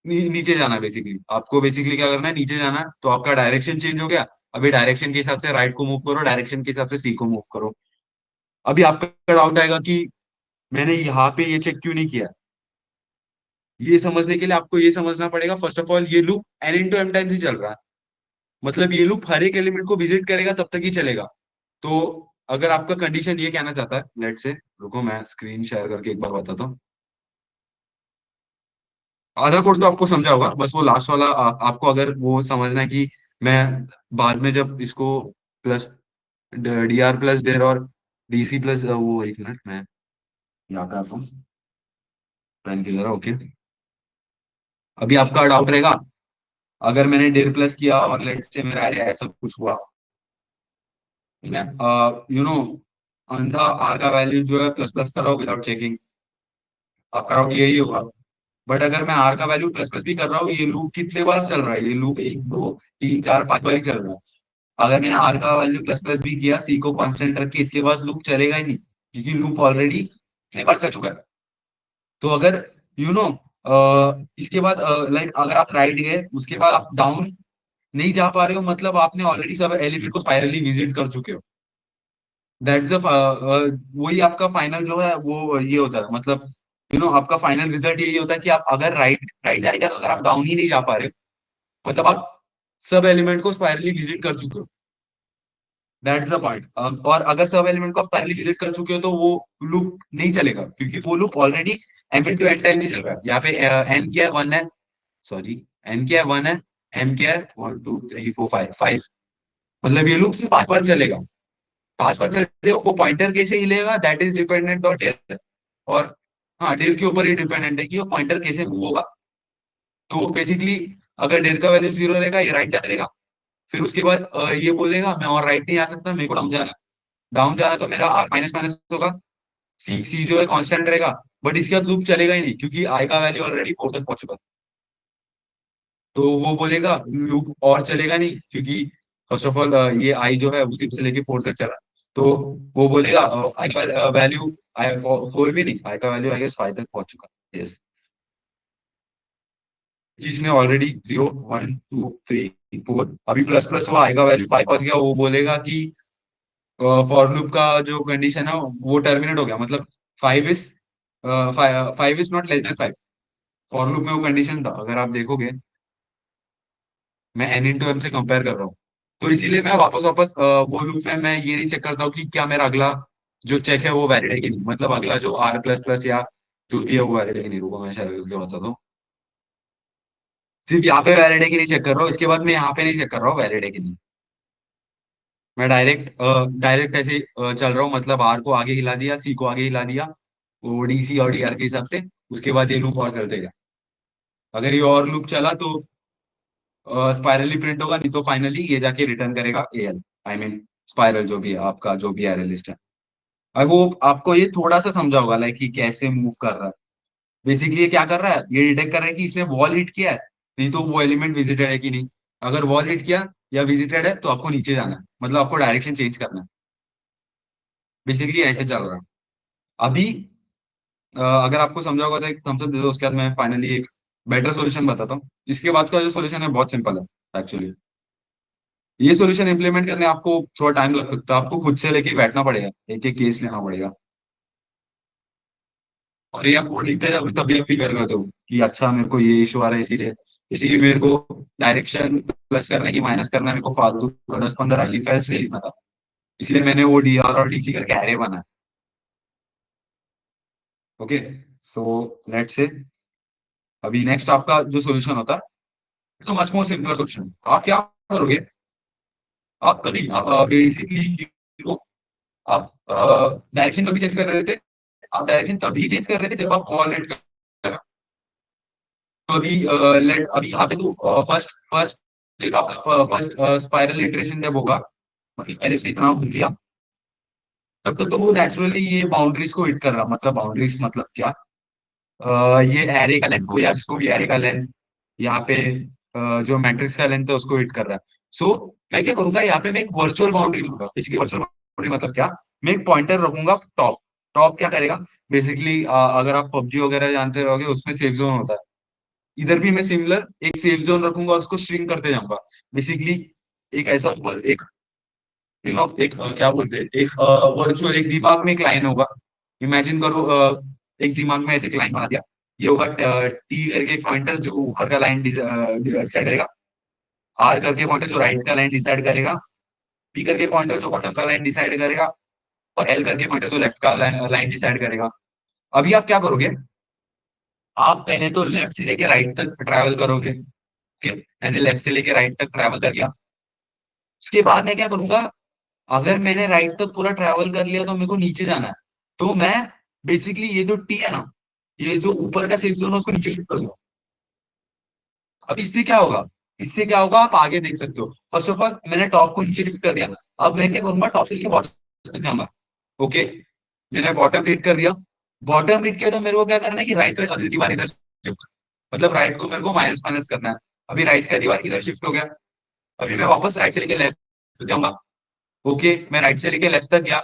नीचे जाना है। बेसिकली आपको बेसिकली क्या करना है, नीचे जाना है। तो आपका डायरेक्शन चेंज हो गया। अभी डायरेक्शन के हिसाब से राइट को मूव करो, डायरेक्शन के हिसाब से सी को मूव करो। अभी आपका डाउट आएगा कि मैंने यहाँ पे ये चेक क्यों नहीं किया। ये समझने के लिए आपको ये समझना पड़ेगा, फर्स्ट ऑफ ऑल ये loop N into M times ही चल रहा है। मतलब ये लूप हर एक एलिमेंट को विजिट करेगा तब तक ही चलेगा। तो अगर आपका कंडीशन ये कहना चाहता है, लेट से, रुको मैं स्क्रीन शेयर करके एक बार बताता हूँ। आधा कोड तो आपको समझा होगा, बस वो लास्ट वाला आपको अगर वो समझना है कि मैं बाद में जब इसको plus D are plus der और डीसी प्लस वो, एक मिनट मैं यहाँ पे आता हूँ पेन की जरा। ओके, अभी आपका डाउट रहेगा अगर मैंने डेर प्लस किया और लेट से मेरा ऐसा कुछ हुआ, यू नो अंधा आर का वैल्यू जो है प्लस प्लस करो विदाउट चेकिंग, आपका डाउट यही होगा। बट अगर मैं आर का वैल्यू प्लस प्लस भी कर रहा हूँ, ये लूप कितने बार चल रहा है, ये लूप 1, 2, 3, 4, 5 बार ही चल रहा है। अगर मैंने आर का वैल्यू प्लस प्लस भी किया, सी को कांस्टेंट रख के, इसके बाद लूप चलेगा ही नहीं क्योंकि लूप ऑलरेडी कितने बार चल चुका है। तो अगर यू नो इसके बाद लाइक अगर आप राइट गए उसके बाद आप डाउन नहीं जा पा रहे हो मतलब आपने ऑलरेडी सब एलिमेंट को स्पाइरली विजिट कर चुके हो। दैट्स द वही आपका फाइनल जो है वो ये होता है। मतलब आपका फाइनल रिजल्ट यही होता है कि आप अगर राइट राइट जाएगा तो अगर आप डाउन ही नहीं जा पा रहे हो मतलब आप सब एलिमेंट को स्पाइरली विजिट कर चुके हो। That's the point. और अगर सब एलिमेंट को आप पहले विजिट कर चुके हो तो वो लूप नहीं चलेगा क्योंकि वो loop already M into N time नहीं चल रहा है। यहाँ पे एन क्या है, 1 है। सॉरी, एन क्या है, 1 है। एम क्या है, 1, 2, 3, 4, 5 मतलब ये लूप सिर्फ 5 बार चलेगा। 5 बार चलते वो पॉइंटर कैसे हिलेगा, that is dependent on del. और हाँ, डेल के ऊपर ही डिपेंडेंट है कि वो पॉइंटर कैसे मूव होगा। तो बेसिकली अगर डेल का वैल्यू 0 रहेगा ये राइट जाएगा। फिर उसके बाद ये बोलेगा मैं और राइट नहीं आ सकता, मेरे को डाउन जाना। डाउन जाना तो मेरा माइनस माइनस होगा। सी सी जो है कांस्टेंट रहेगा। बट इसके बाद लूप चलेगा ही नहीं क्योंकि आई का वैल्यू ऑलरेडी 4 तक पहुंच चुका। तो वो बोलेगा लूप और चलेगा नहीं क्योंकि फर्स्ट ऑफ ऑल ये आई जो है वो 6 से लेके 4 तक चला। तो वो बोलेगा आई का वैल्यू, आई 4 भी नहीं, आई का वैल्यू आई गेस 5 तक पहुंच चुका। यस, इसने ऑलरेडी 0, 1, 2, 3, 4 अभी प्लस प्लस हुआ, आई का वैल्यू 5 पहुंच गया। वो बोलेगा कि फॉर लूप का जो कंडीशन है वो टर्मिनेट हो गया मतलब 5 is 5 is not less than 5। For loop में वो कंडीशन था, अगर आप देखोगे मैं एन इंटू एम से कंपेयर कर रहा हूँ। तो इसीलिए मैं वापस वापस वो लूप में मैं ये नहीं चेक करता हूँ कि क्या मेरा अगला जो चेक है वो वैलिड है कि नहीं। मतलब अगला जो आर प्लस प्लस या जो भी है वो वैलिड है कि नहीं। रुको मैं शायद उसके बताता हूँ। सिर्फ यहाँ पे वैलिड है कि नहीं चेक कर रहा हूँ, इसके बाद मैं यहाँ पे नहीं चेक कर रहा हूँ वैलिड है कि नहीं। मैं डायरेक्ट डायरेक्ट ऐसे चल रहा हूँ मतलब आर को आगे हिला दिया, सी को आगे हिला दिया, वो डीसी और डीआर के हिसाब से। उसके बाद ये लूप और चलते गया। अगर ये और लूप चला तो स्पाइरली प्रिंट होगा, नहीं तो फाइनली ये जाके रिटर्न करेगा एल। आई मीन स्पाइरल जो भी है आपका, जो भी एरर लिस्ट है। अब वो आपको ये थोड़ा सा समझा होगा लाइक कि कैसे मूव कर रहा है। बेसिकली ये क्या कर रहा है, ये डिटेक्ट कर रहा है कि इसने वॉल हिट किया है, नहीं तो वो एलिमेंट विजिटेड है कि नहीं। अगर वॉल हिट किया या विजिटेड है तो आपको नीचे जाना है, मतलब आपको डायरेक्शन चेंज करना है। बेसिकली ऐसे चल रहा है अभी। अगर आपको समझा होगा तो एक थम्स अप दे दो, उसके बाद मैं फाइनली एक बेटर सॉल्यूशन बताता हूँ। इसके बाद का जो सॉल्यूशन है बहुत सिंपल है एक्चुअली। ये सॉल्यूशन इंप्लीमेंट करने आपको थोड़ा टाइम लग सकता है, आपको खुद से लेके बैठना पड़ेगा, एक एक केस लेना पड़ेगा। और ये आपको लिखते जाओ तभी आप फील करते हो कि अच्छा मेरे को ये इशू आ रहा है, इसीलिए इसीलिए मेरे को डायरेक्शन प्लस करना कि माइनस करना मेरे को फालतू का 10-15 लिखा से लिखना था। इसलिए मैंने वो डी आर और डीसी करके एरे बना। ओके, सो लेट्स से अभी नेक्स्ट आपका जो सॉल्यूशन होता है तो मच मोर सिंपल सॉल्यूशन। आप क्या करोगे, आप कभी आप बेसिकली आप डायरेक्शन कभी चेंज कर रहे थे, आप डायरेक्शन तभी चेंज कर रहे थे जब आप कॉर्डिनेट कर रहे हो। तो अभी लेट अभी यहाँ पे तो फर्स्ट आपका फर्स्ट स्पाइरल इटरेशन जब होगा, मतलब पहले से इतना हो गया, तब तक तो वो नेचुरली ये बाउंड्रीज को हिट कर रहा, मतलब बाउंड्रीज मतलब क्या, ये एरे का लेंथ हो या जिसको भी एरे का लेंथ, यहाँ पे जो मैट्रिक्स का लेंथ है उसको हिट कर रहा है। सो मैं क्या करूंगा, यहाँ पे मैं एक वर्चुअल बाउंड्री लूंगा। बेसिकली वर्चुअल बाउंड्री मतलब क्या, मैं एक पॉइंटर रखूंगा टॉप। टॉप क्या करेगा, बेसिकली अगर आप पबजी वगैरह जानते रहोगे उसमें सेफ जोन होता है, इधर भी मैं सिमिलर एक सेफ जोन रखूंगा और उसको श्रिंक करते जाऊंगा। बेसिकली एक ऐसा एक एक क्या बोलते हैं, एक वर्चुअल एक दिमाग में एक लाइन होगा। इमेजिन करो, एक दिमाग में ऐसे एक लाइन बना दिया, ये होगा टी करके एक पॉइंटर जो ऊपर का लाइन डिसाइड करेगा, आर करके पॉइंटर जो राइट का लाइन डिसाइड करेगा, पी करके पॉइंटर जो बॉटम का लाइन डिसाइड करेगा, और एल करके पॉइंटर जो लेफ्ट का लाइन डिसाइड करेगा। अभी आप क्या करोगे, आप पहले तो लेफ्ट से लेके राइट तक ट्रैवल करोगे। ओके, मैंने लेफ्ट से लेके राइट तक ट्रैवल कर लिया। उसके बाद मैं क्या करूंगा, अगर मैंने राइट तक पूरा ट्रैवल कर लिया तो मेरे को नीचे जाना है, तो मैं बेसिकली ये जो टी है ना, ये जो ऊपर का सेफ जोन है उसको नीचे शिफ्ट कर दूंगा। अब इससे क्या होगा आप आगे देख सकते हो। फर्स्ट ऑफ ऑल मैंने टॉप को नीचे शिफ्ट कर दिया, अब मैं क्या करूंगा, टॉप से लेके बॉटम तक जाऊंगा। ओके, मैंने बॉटम हिट कर दिया। बॉटम हिट किया तो मेरे को क्या करना है कि राइट का दीवार इधर शिफ्ट, मतलब राइट को मेरे को माइनस माइनस करना है। अभी राइट का दीवार इधर शिफ्ट हो गया, अभी मैं वापस राइट से लेके लेफ्ट जाऊंगा। ओके, मैं राइट से लेके लेफ्ट तक गया।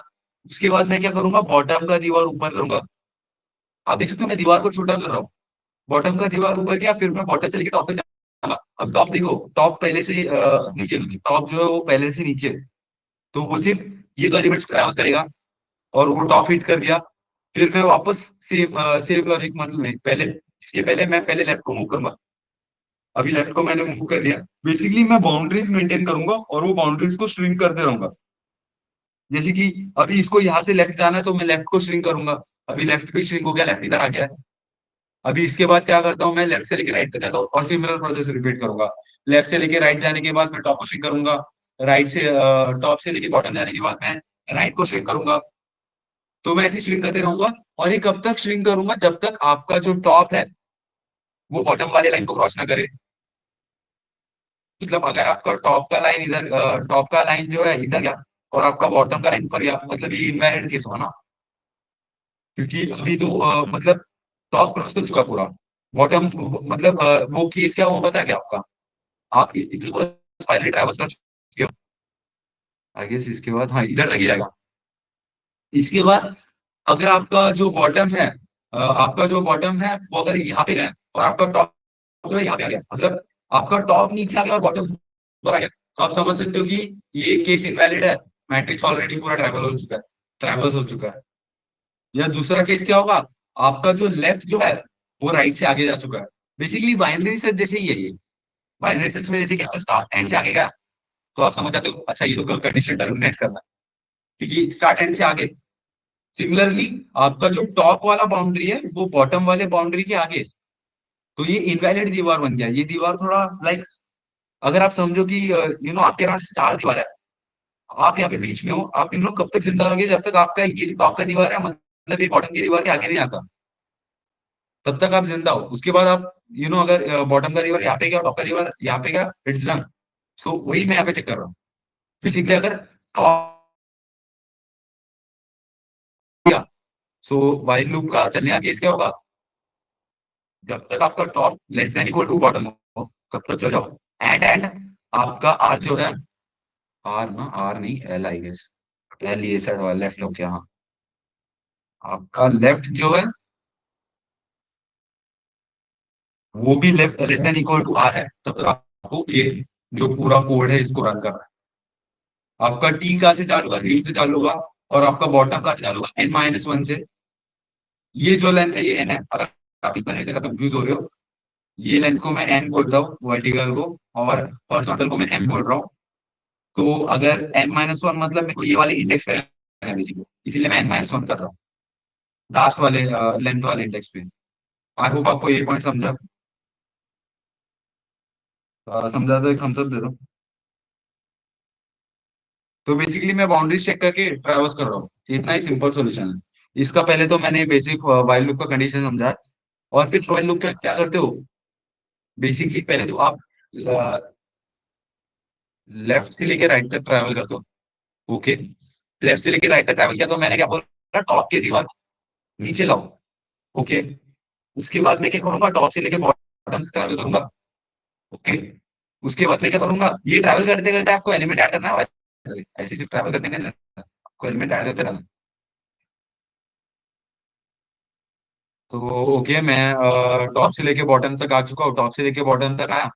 उसके बाद मैं क्या करूंगा, बॉटम का दीवार ऊपर करूंगा। आप देख सकते हो मैं दीवार को छोटा कर रहा हूँ। बॉटम का दीवार ऊपर गया, फिर मैं बॉटम से लेके टॉप तक जाऊंगा। अब टॉप देखो, टॉप पहले से नीचे, टॉप जो है वो पहले से नीचे, तो वो सिर्फ ये दो एलिमेंट्स क्रॉस करेगा और वो टॉप हिट कर दिया। फिर मैं वापस सेम सेम लॉजिक, मतलब नहीं, पहले इसके पहले मैं पहले लेफ्ट को मूव करूंगा। अभी लेफ्ट को मैंने मूव कर दिया, बेसिकली मैं बाउंड्रीज मेंटेन करूंगा और वो बाउंड्रीज को श्रिंक करते रहूंगा। जैसे कि अभी इसको यहाँ से लेफ्ट जाना है तो मैं लेफ्ट को श्रिंक करूंगा, अभी लेफ्ट भी श्रिंक हो गया, लेफ्ट इधर आ गया है। अभी इसके बाद क्या करता हूँ, मैं लेफ्ट से लेके राइट तक जाता हूँ और सिमिलर प्रोसेस रिपीट करूंगा। लेफ्ट से लेके राइट जाने के बाद मैं टॉप को श्रिंक करूंगा, राइट से टॉप से लेके बॉटम जाने के बाद मैं राइट को श्रिंक करूंगा। तो मैं ऐसे श्रिंक करते रहूंगा, और ये कब तक श्रिंक करूंगा, जब तक आपका जो टॉप है वो बॉटम वाले लाइन को क्रॉस ना करे। मतलब अगर आपका टॉप का लाइन इधर, टॉप का लाइन जो है इधर गया और आपका बॉटम का लाइन ऊपर गया, मतलब ये इनवैलिड केस हुआ ना, क्योंकि अभी तो मतलब टॉप क्रॉस कर चुका पूरा, बॉटम मतलब वो केस क्या हुआ पता है क्या आपका, आप इधर पूरा स्पाइरल ट्रैवर्स कर चुके हो। आई गेस इसके बाद हाँ इधर लग जाएगा। इसके बाद अगर आपका जो बॉटम है, आपका जो बॉटम है वो अगर यहाँ पे है और आपका टॉप जो है यहाँ पे आ गया, मतलब आपका टॉप नीचे आ गया और बॉटम ऊपर आ गया, तो आप समझ सकते हो कि ये केस इनवैलिड है, मैट्रिक्स ऑलरेडी पूरा ट्रैवल हो चुका है, ट्रैवल्स हो चुका है। या दूसरा केस क्या होगा, आपका जो लेफ्ट जो है वो राइट से आगे जा चुका है। बेसिकली बाइनरी सर्च जैसे ही है ये, बाइनरी सर्च में जैसे कि आपका स्टार्ट एंड से आगे गया, तो आप समझ जाते हो अच्छा ये तो कंडीशन टर्मिनेट करना है, क्योंकि स्टार्ट एंड से आगे। सिमिलरली आपका जो टॉप वाला बाउंड्री है वो बॉटम वाले बाउंड्री के आगे, तो ये इनवैलिड दीवार बन गया। ये दीवार थोड़ा लाइक, अगर आप समझो कि आपके अराउंड चार दीवार है, आप यहाँ पे बीच में हो, आप इन लोग कब तक जिंदा रहोगे, जब तक आपका ये टॉप का दीवार है मतलब ये बॉटम की दीवार के आगे नहीं आता, तब तक आप जिंदा हो। उसके बाद आप अगर बॉटम का दीवार यहाँ पे गया, टॉप का दीवार यहाँ पे गया, इट्स डन। सो वही मैं यहाँ पे चेक कर रहा हूँ। बेसिकली अगर टॉप गया, सो वाइल लूप का चलने का केस क्या होगा, जब तक आपका top less than equal to bottom हो तब तक चल जाओ। एंड आपका आर जो है, आर ना, आर नहीं एल आई गेस, एल ये साइड वाला लेफ्ट हो गया, हाँ आपका लेफ्ट जो है वो भी left less than equal to R है, तब तक आपको ये जो पूरा कोड है इसको रन करना है। आपका टी कहाँ से चालू होगा, जीरो से चालू होगा, और आपका बॉटम कहाँ से चालू होगा, एन माइनस वन से। ये जो लेंथ है ये एन है, अगर आप इतना जगह कंफ्यूज हो रहे हो, ये लेंथ को मैं एन बोल रहा हूँ वर्टिकल को, और हॉरिजॉन्टल को मैं एम बोल रहा हूँ। तो अगर एन माइनस वन मतलब मेरे को ये वाले इंडेक्स पे है बेसिकली, इसीलिए मैं एन माइनस वन कर रहा हूँ लास्ट वाले लेंथ वाले इंडेक्स पे। आई होप आपको ये पॉइंट समझा। समझा तो एक थम्स अप दे दो। तो बेसिकली मैं बाउंड्रीज चेक करके ट्रैवर्स कर रहा हूँ। इतना ही सिंपल सॉल्यूशन है इसका। पहले तो मैंने बेसिक व्हाइल लूप का कंडीशन समझा, और फिर व्हाइल लूप का क्या करते हो, बेसिकली पहले तो आप लेफ्ट से लेके राइट तक ट्रैवल करते हो। ओके, लेफ्ट से लेके राइट तक ट्रैवल किया तो मैंने क्या बोला, टॉप की दीवार नीचे लाओ। ओके, उसके बाद मैं क्या करूंगा, टॉप से लेके बॉटम तक ट्रैवल करूंगा। ओके, उसके बाद मैं क्या करूंगा, ये ट्रैवल करते करते आपको एलिमेंट ऐड करना है, ऐसे सिर्फ ट्रैवल करते नहीं, आपको एलिमेंट ऐड करते रहना। तो ओके, मैं टॉप से लेके बॉटम तक आ चुका हूँ, टॉप से लेके बॉटम तक आया।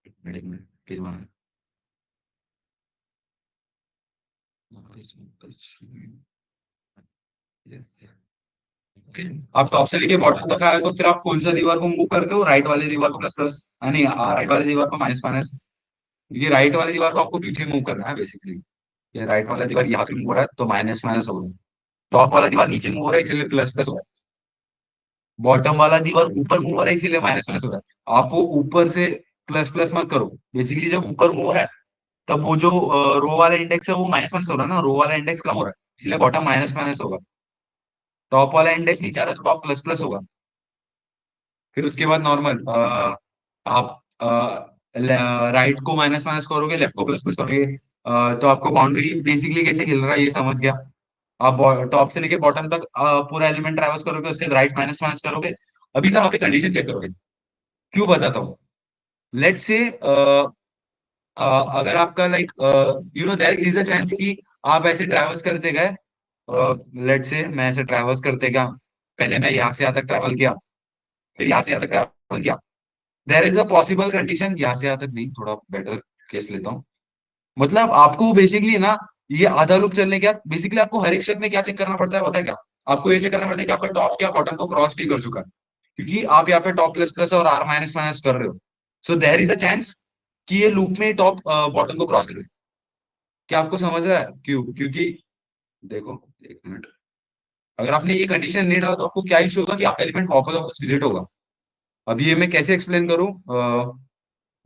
एक मिनट, पेज बनाना। ओके, आप टॉप से लेके बॉटम तक आए तो फिर आप कौन सा दीवार को मूव करते हो, राइट वाले दीवार को प्लस प्लस, नहीं राइट वाले दीवार को माइनस माइनस। ये राइट वाले दीवार को आपको पीछे मूव करना है बेसिकली। ये राइट वाला दीवार यहाँ पे मूव हो रहा है तो माइनस माइनस हो रहा है, टॉप वाला दीवार नीचे मूव हो रहा है इसलिए प्लस प्लस हो रहा है, बॉटम वाला दीवार ऊपर मूव हो रहा है इसीलिए माइनस माइनस हो रहा है। आपको ऊपर से प्लस प्लस मत करो, बेसिकली जब ऊपर मूव हो रहा है तब वो जो रो वाला इंडेक्स है वो माइनस माइनस हो रहा है ना, रो वाला इंडेक्स कम हो रहा है इसलिए बॉटम माइनस माइनस होगा, टॉप वाला इंडेक्स नीचे आ रहा है तो टॉप प्लस प्लस होगा। फिर उसके बाद नॉर्मल आप राइट को माइनस माइनस करोगे, लेफ्ट को प्लस प्लस करोगे, तो आपको बाउंड्री बेसिकली कैसे हिल रहा है ये समझ गया। आप टॉप से लेके बॉटम तक पूरा एलिमेंट ट्रैवर्स करोगे, उसके बाद राइट माइनस माइनस करोगे। अभी तक आप कंडीशन चेक करोगे, क्यों बताता हूँ। लेट से अगर आपका like there is a chance कि आप ऐसे ट्रैवर्स करते गए, लेट से मैं ऐसे ट्रैवर्स करते गया, पहले मैं यहाँ से यहाँ तक ट्रैवल किया, फिर यहाँ से यहाँ तक ट्रैवल किया, there is a possible condition, यहाँ से यहाँ तक नहीं, थोड़ा बेटर केस लेता हूँ। मतलब आपको बेसिकली ना, ये आधा लूप चलने के बाद बेसिकली आपको हर एक शब्द में क्या चेक करना पड़ता है पता है क्या, आपको ये चेक करना पड़ता है कि आपका टॉप क्या बॉटम को क्रॉस नहीं कर चुका है, क्योंकि आप यहाँ पे टॉप प्लस प्लस और आर माइनस माइनस कर रहे हो। So there is a chance कि ये लूप में टॉप बॉटम को क्रॉस करे। क्या आपको समझ रहा है क्यों, क्योंकि देखो, एक मिनट, अगर आपने ये कंडीशन नहीं डाला तो आपको क्या इशू होगा कि आपका एलिमेंट वापस वापस विजिट होगा। अभी ये मैं कैसे एक्सप्लेन करूं,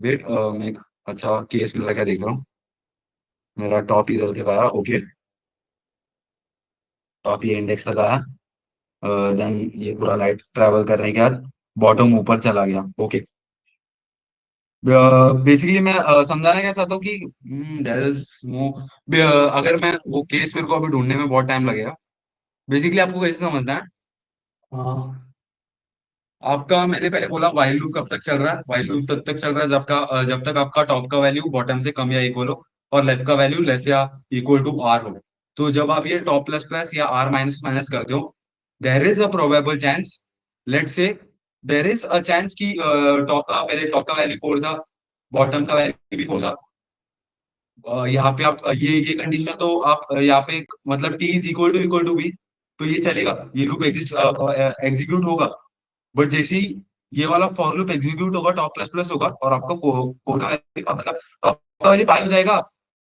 वेट, मैं एक अच्छा केस मिला क्या देख रहा हूँ। मेरा टॉप इधर तक आया, ओके, टॉप ये इंडेक्स तक आया, देन ये पूरा लाइट ट्रैवल करने के बाद बॉटम ऊपर चला गया। ओके, बेसिकली मैं समझाना क्या चाहता हूँ कि देयर इज नो, अगर मैं वो केस मेरे को अभी ढूंढने में बहुत टाइम लगेगा। बेसिकली आपको कैसे समझना है, हाँ, आपका मैंने पहले बोला व्हाइल लूप कब तक चल रहा है, व्हाइल लूप तब तक चल रहा है जब तक आपका टॉप का वैल्यू बॉटम से कम या इक्वल हो और लेफ्ट का वैल्यू लेस या इक्वल टू आर हो। तो जब आप ये टॉप प्लस प्लस या आर माइनस माइनस करते हो, there is a probable chance, let's say there is a chance कि टॉप का वैल्यू फोर था, बॉटम का वैल्यू भी फोर था। यहाँ पे आप ये कंडीशन तो आप यहाँ पे मतलब T is equal to B, तो ये चलेगा, ये लूप एग्जीक्यूट होगा। बट जैसे ही ये वाला फॉर लूप एग्जीक्यूट होगा, टॉप प्लस प्लस होगा और आपका फोर का मतलब टॉप का वैल्यू फाइव हो जाएगा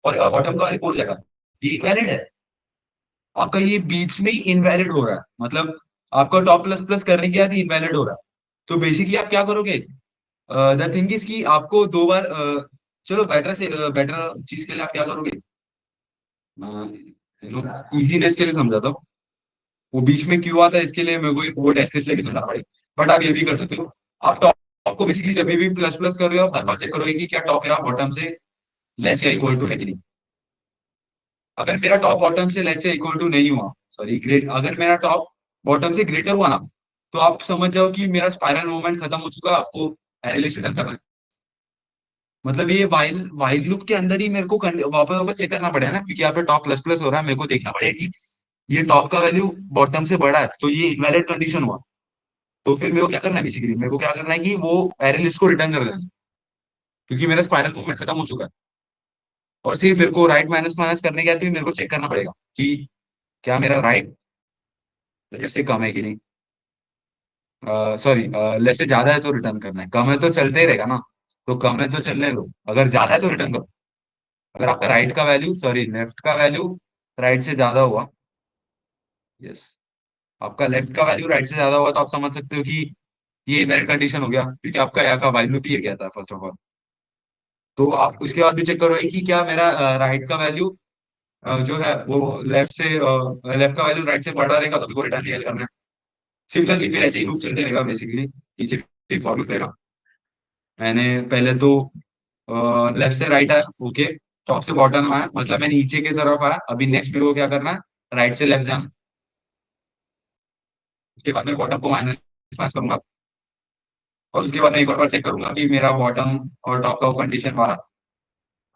और बॉटम का वैल्यू फोर हो जाएगा, ये इनवैलिड है। आपका ये बीच में ही इनवैलिड हो रहा है, मतलब आपका टॉप प्लस प्लस करने के बाद ही इनवैलिड हो रहा है। तो बेसिकली आप क्या करोगे, द थिंग इज कि आपको दो बार चलो बेटर से बेटर चीज के लिए आप क्या करोगे, इजीनेस के लिए समझाता हूँ। वो बीच में क्यों आता है इसके लिए मेरे को एक वो टेस्ट केस लेके चलना पड़ेगा, बट आप ये भी कर सकते हो। आप टॉप को बेसिकली जब भी प्लस प्लस कर रहे हो आप हर बार चेक करोगे कि क्या टॉप या बॉटम से लेस या इक्वल टू है कि नहीं। अगर मेरा टॉप बॉटम से लेस या इक्वल टू नहीं हुआ, सॉरी ग्रेट, अगर मेरा टॉप बॉटम से ग्रेटर हुआ ना, तो आप समझ जाओ कि मेरा स्पाइरल मूवमेंट खत्म हो चुका है, आपको एनालिसिस करना है। मतलब ये वाइल वाइल लूप के अंदर ही मेरे को वापस वापस चेक करना पड़ेगा ना, क्योंकि यहाँ पे टॉप प्लस प्लस हो रहा है, मेरे को देखना पड़ेगा कि ये टॉप का वैल्यू बॉटम से बड़ा है तो ये इनवैलिड कंडीशन हुआ। तो फिर मेरे को क्या करना है, बेसिकली मेरे को क्या करना है कि वो एरे लिस्ट को रिटर्न कर देना है, क्योंकि मेरा स्पाइरल मूवमेंट खत्म हो चुका है। और सिर्फ मेरे को राइट माइनस माइनस करने के बाद भी मेरे को चेक करना पड़ेगा कि क्या मेरा राइट लेफ्ट से कम है कि नहीं, सॉरी लेफ्ट से ज्यादा है तो रिटर्न करना है, कम है तो चलते ही रहेगा ना, तो कम है तो चलने दो, अगर ज्यादा है तो रिटर्न करो। अगर आपका राइट का वैल्यू सॉरी लेफ्ट का वैल्यू राइट से ज्यादा हुआ, यस, आपका लेफ्ट का वैल्यू राइट से ज्यादा हुआ तो आप समझ सकते हो कि ये इनवैलिड कंडीशन हो गया, क्योंकि आपका यहाँ का वैल्यू भी गया था फर्स्ट ऑफ ऑल। तो आप उसके बाद भी चेक करोगे कि क्या मेरा राइट का वैल्यू जो है वो लेफ्ट का वैल्यू राइट से बढ़ा रहेगा तो आपको रिटर्न निकाल करना है। सिमिलरली फिर ऐसे ही लूप चलते रहेगा बेसिकली, नीचे फॉर लूप रहेगा। मैंने पहले तो लेफ्ट से राइट आया, ओके, टॉप से बॉटम आया, मतलब मैं नीचे की तरफ आया। अभी नेक्स्ट मेरे को क्या करना है, राइट से लेफ्ट जाना। उसके बाद मैं बॉटम को माइनस पास करूंगा, और उसके बाद मैं एक और बार चेक करूंगा कि मेरा बॉटम और टॉप का कंडीशन वाला।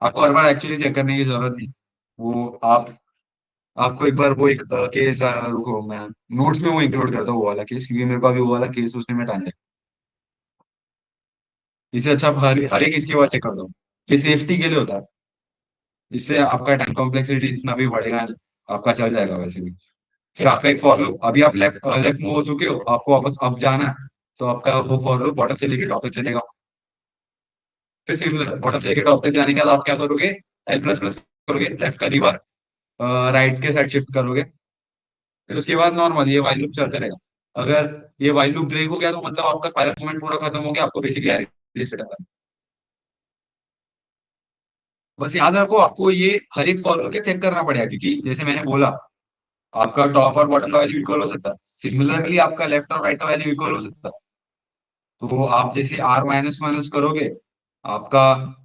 आपको हर बार एक्चुअली चेक करने की जरूरत नहीं। वो आपको एक बार वो एक केस, रुको मैं नोट्स में वो इंक्लूड करता हूँ वो वाला केस, क्योंकि मेरे को अभी वो वाला केस उसने में टाइम है। इसे अच्छा आप हर एक इसके बाद चेक कर दो। ये सेफ्टी के लिए होता है। इससे आपका टाइम कॉम्प्लेक्सिटी इतना भी बढ़ेगा नहीं, आपका चल जाएगा वैसे भी। फिर आपका एक फॉर लूप, अभी आप लेफ्ट लेफ्ट मूव हो चुके हो, आपको वापस अप जाना है, तो आपका वो फॉर लूप बॉटम से लेके टॉप तक चलेगा। फिर सिमिलर बॉटम से लेके टॉप तक जाने के बाद आप क्या करोगे, एल प्लस प्लस करोगे, लेफ्ट का दीवार राइट के साइड शिफ्ट करोगे। फिर उसके बाद नॉर्मल ये वाइल लूप चलता रहेगा। अगर ये वाइल लूप ब्रेक हो गया तो मतलब आपका स्पाइरल मूवमेंट पूरा खत्म हो गया, आपको बेसिकली रीसेट करना है। बस याद रखो आपको ये हर एक फॉलो के चेक करना पड़ेगा, क्योंकि जैसे मैंने बोला, आपका टॉप और बॉटम का वैल्यू इक्वल हो सकता है, सिमिलरली आपका लेफ्ट और राइट का वैल्यू इक्वल हो सकता है। तो आप जैसे आर माइनस माइनस करोगे, आपका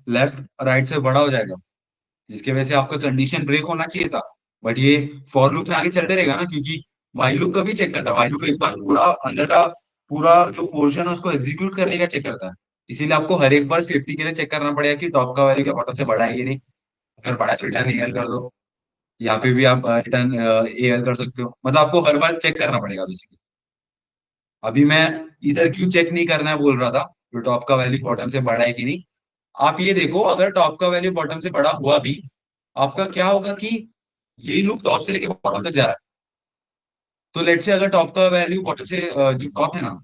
लेफ्ट राइट से बड़ा हो जाएगा, जिसकी वजह से आपका कंडीशन ब्रेक होना चाहिए था। बट ये फॉर लूप में आगे चलते रहेगा ना, क्योंकि वाइल लूप का भी चेक करता है। वाइल लूप एक बार पूरा अंदर का पूरा जो पोर्शन है उसको एग्जीक्यूट करने का चेक करता है। इसीलिए आपको हर एक बार सेफ्टी के लिए चेक करना पड़ेगा कि टॉप का वैल्यू क्या बॉटम से बड़ा है कि नहीं। अगर बड़ा है तो रिटर्न एल कर दो। यहाँ पे भी आप रिटर्न ए एल कर सकते हो, मतलब आपको हर बार चेक करना पड़ेगा बेसिकली। अभी मैं इधर क्यों चेक नहीं करना है बोल रहा था, जो टॉप का वैल्यू बॉटम से बड़ा है कि नहीं। आप ये देखो, अगर टॉप का वैल्यू बॉटम से बड़ा हुआ भी, आपका क्या होगा कि ये लूप टॉप से लेके बॉटम तक जा रहा है। तो लेट से अगर टॉप का वैल्यू बॉटम से जो टॉप है ना,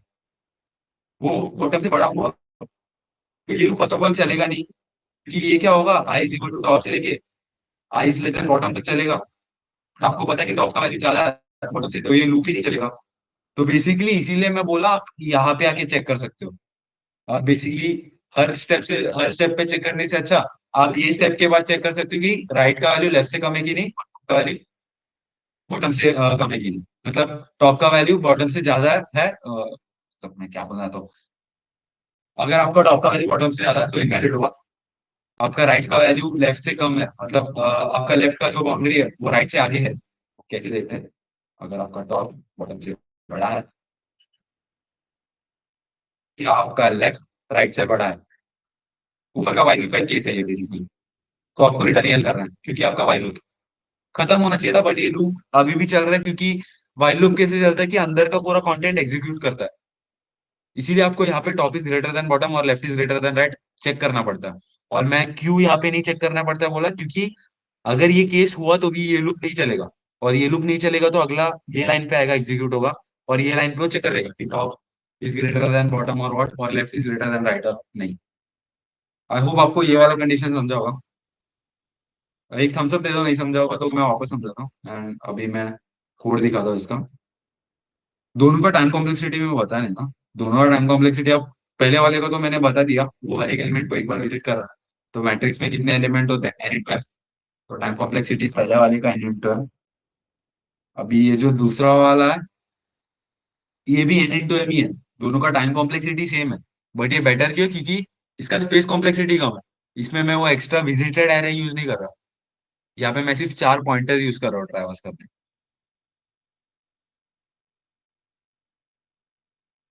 वो बॉटम से बड़ा हुआ, तो ये लूप फर्स्ट ऑफ ऑल चलेगा नहीं, क्योंकि ये क्या होगा, आई इज इक्वल टू टॉप से लेके I is less than bottom तक चलेगा। आपको पता है कि टॉप का वैल्यू ज्यादा है बॉटम से, तो ये लूप ही नहीं चलेगा। तो बेसिकली इसीलिए मैं बोला आप यहाँ पे आके चेक कर सकते हो। आप बेसिकली हर स्टेप पे चेक करने से अच्छा, आप ये स्टेप के बाद चेक कर सकते हो कि राइट का वैल्यू लेफ्ट से कम है कि नहीं, का वैल्यू बॉटम से कम है कि नहीं। मतलब टॉप का वैल्यू बॉटम से ज्यादा है, तो मैं क्या बोलना तो, अगर आपका टॉप का वैल्यू बॉटम से ज्यादा है तो इनवैलिड होगा। आपका राइट का वैल्यू लेफ्ट से कम है, मतलब आपका लेफ्ट का जो बाउंड्री है वो राइट से आगे है। कैसे देखते हैं, अगर आपका टॉप बॉटम से बड़ा है, या आपका लेफ्ट राइट से बड़ा है, ऊपर का वैल्यू का केस है ये बेसिकली। तो आपको रिटर्न करना है, क्योंकि आपका वैल्यू खत्म होना चाहिए था, बट ये लूप अभी भी चल रहा है, क्योंकि वाइल लूप कैसे चलता है कि अंदर का पूरा कंटेंट एग्जीक्यूट करता है। इसीलिए आपको यहाँ पे top is greater than bottom और left is greater than right check करना पड़ता है। और मैं क्यों यहाँ पे नहीं चेक करना पड़ता बोला, क्योंकि अगर ये केस हुआ तो भी ये लूप नहीं चलेगा, और ये लूप नहीं चलेगा तो अगला ये लाइन पे आएगा, एग्जीक्यूट होगा, और ये लाइन पे वो चेक करेगा कि top is greater than bottom और व्हाट, और left is greater than right और नहीं। आई होप आपको ये वाला कंडीशन समझा होगा। एक थम्स अप दे दो नहीं समझा होगा तो मैं वापस समझाता हूँ, एंड अभी मैं कोड दिखाता हूँ इसका। दोनों का टाइम कॉम्प्लेक्सिटी में बता नहीं ना, दोनों का टाइम कॉम्प्लेक्सिटी आप पहले वाले को तो मैंने बता दिया, वो हर एक एलिमेंट को एक बार विजिट कर रहा है। तो मैट्रिक्स में कितने एलिमेंट होते हैं, एन इंटू एम। तो टाइम कॉम्प्लेक्सिटी पहले वाले का एन इंटू एम। अभी ये जो दूसरा वाला है, ये भी एन इंटू एम ही है। दोनों का टाइम कॉम्प्लेक्सिटी सेम है, बट ये बेटर क्यों, क्योंकि इसका स्पेस कॉम्प्लेक्सिटी कम है। इसमें मैं वो एक्स्ट्रा विजिटेड एरे यूज नहीं कर रहा, यहाँ पे मैं सिर्फ 4 पॉइंटर यूज कर रहा हूँ ट्रैवर्स करने।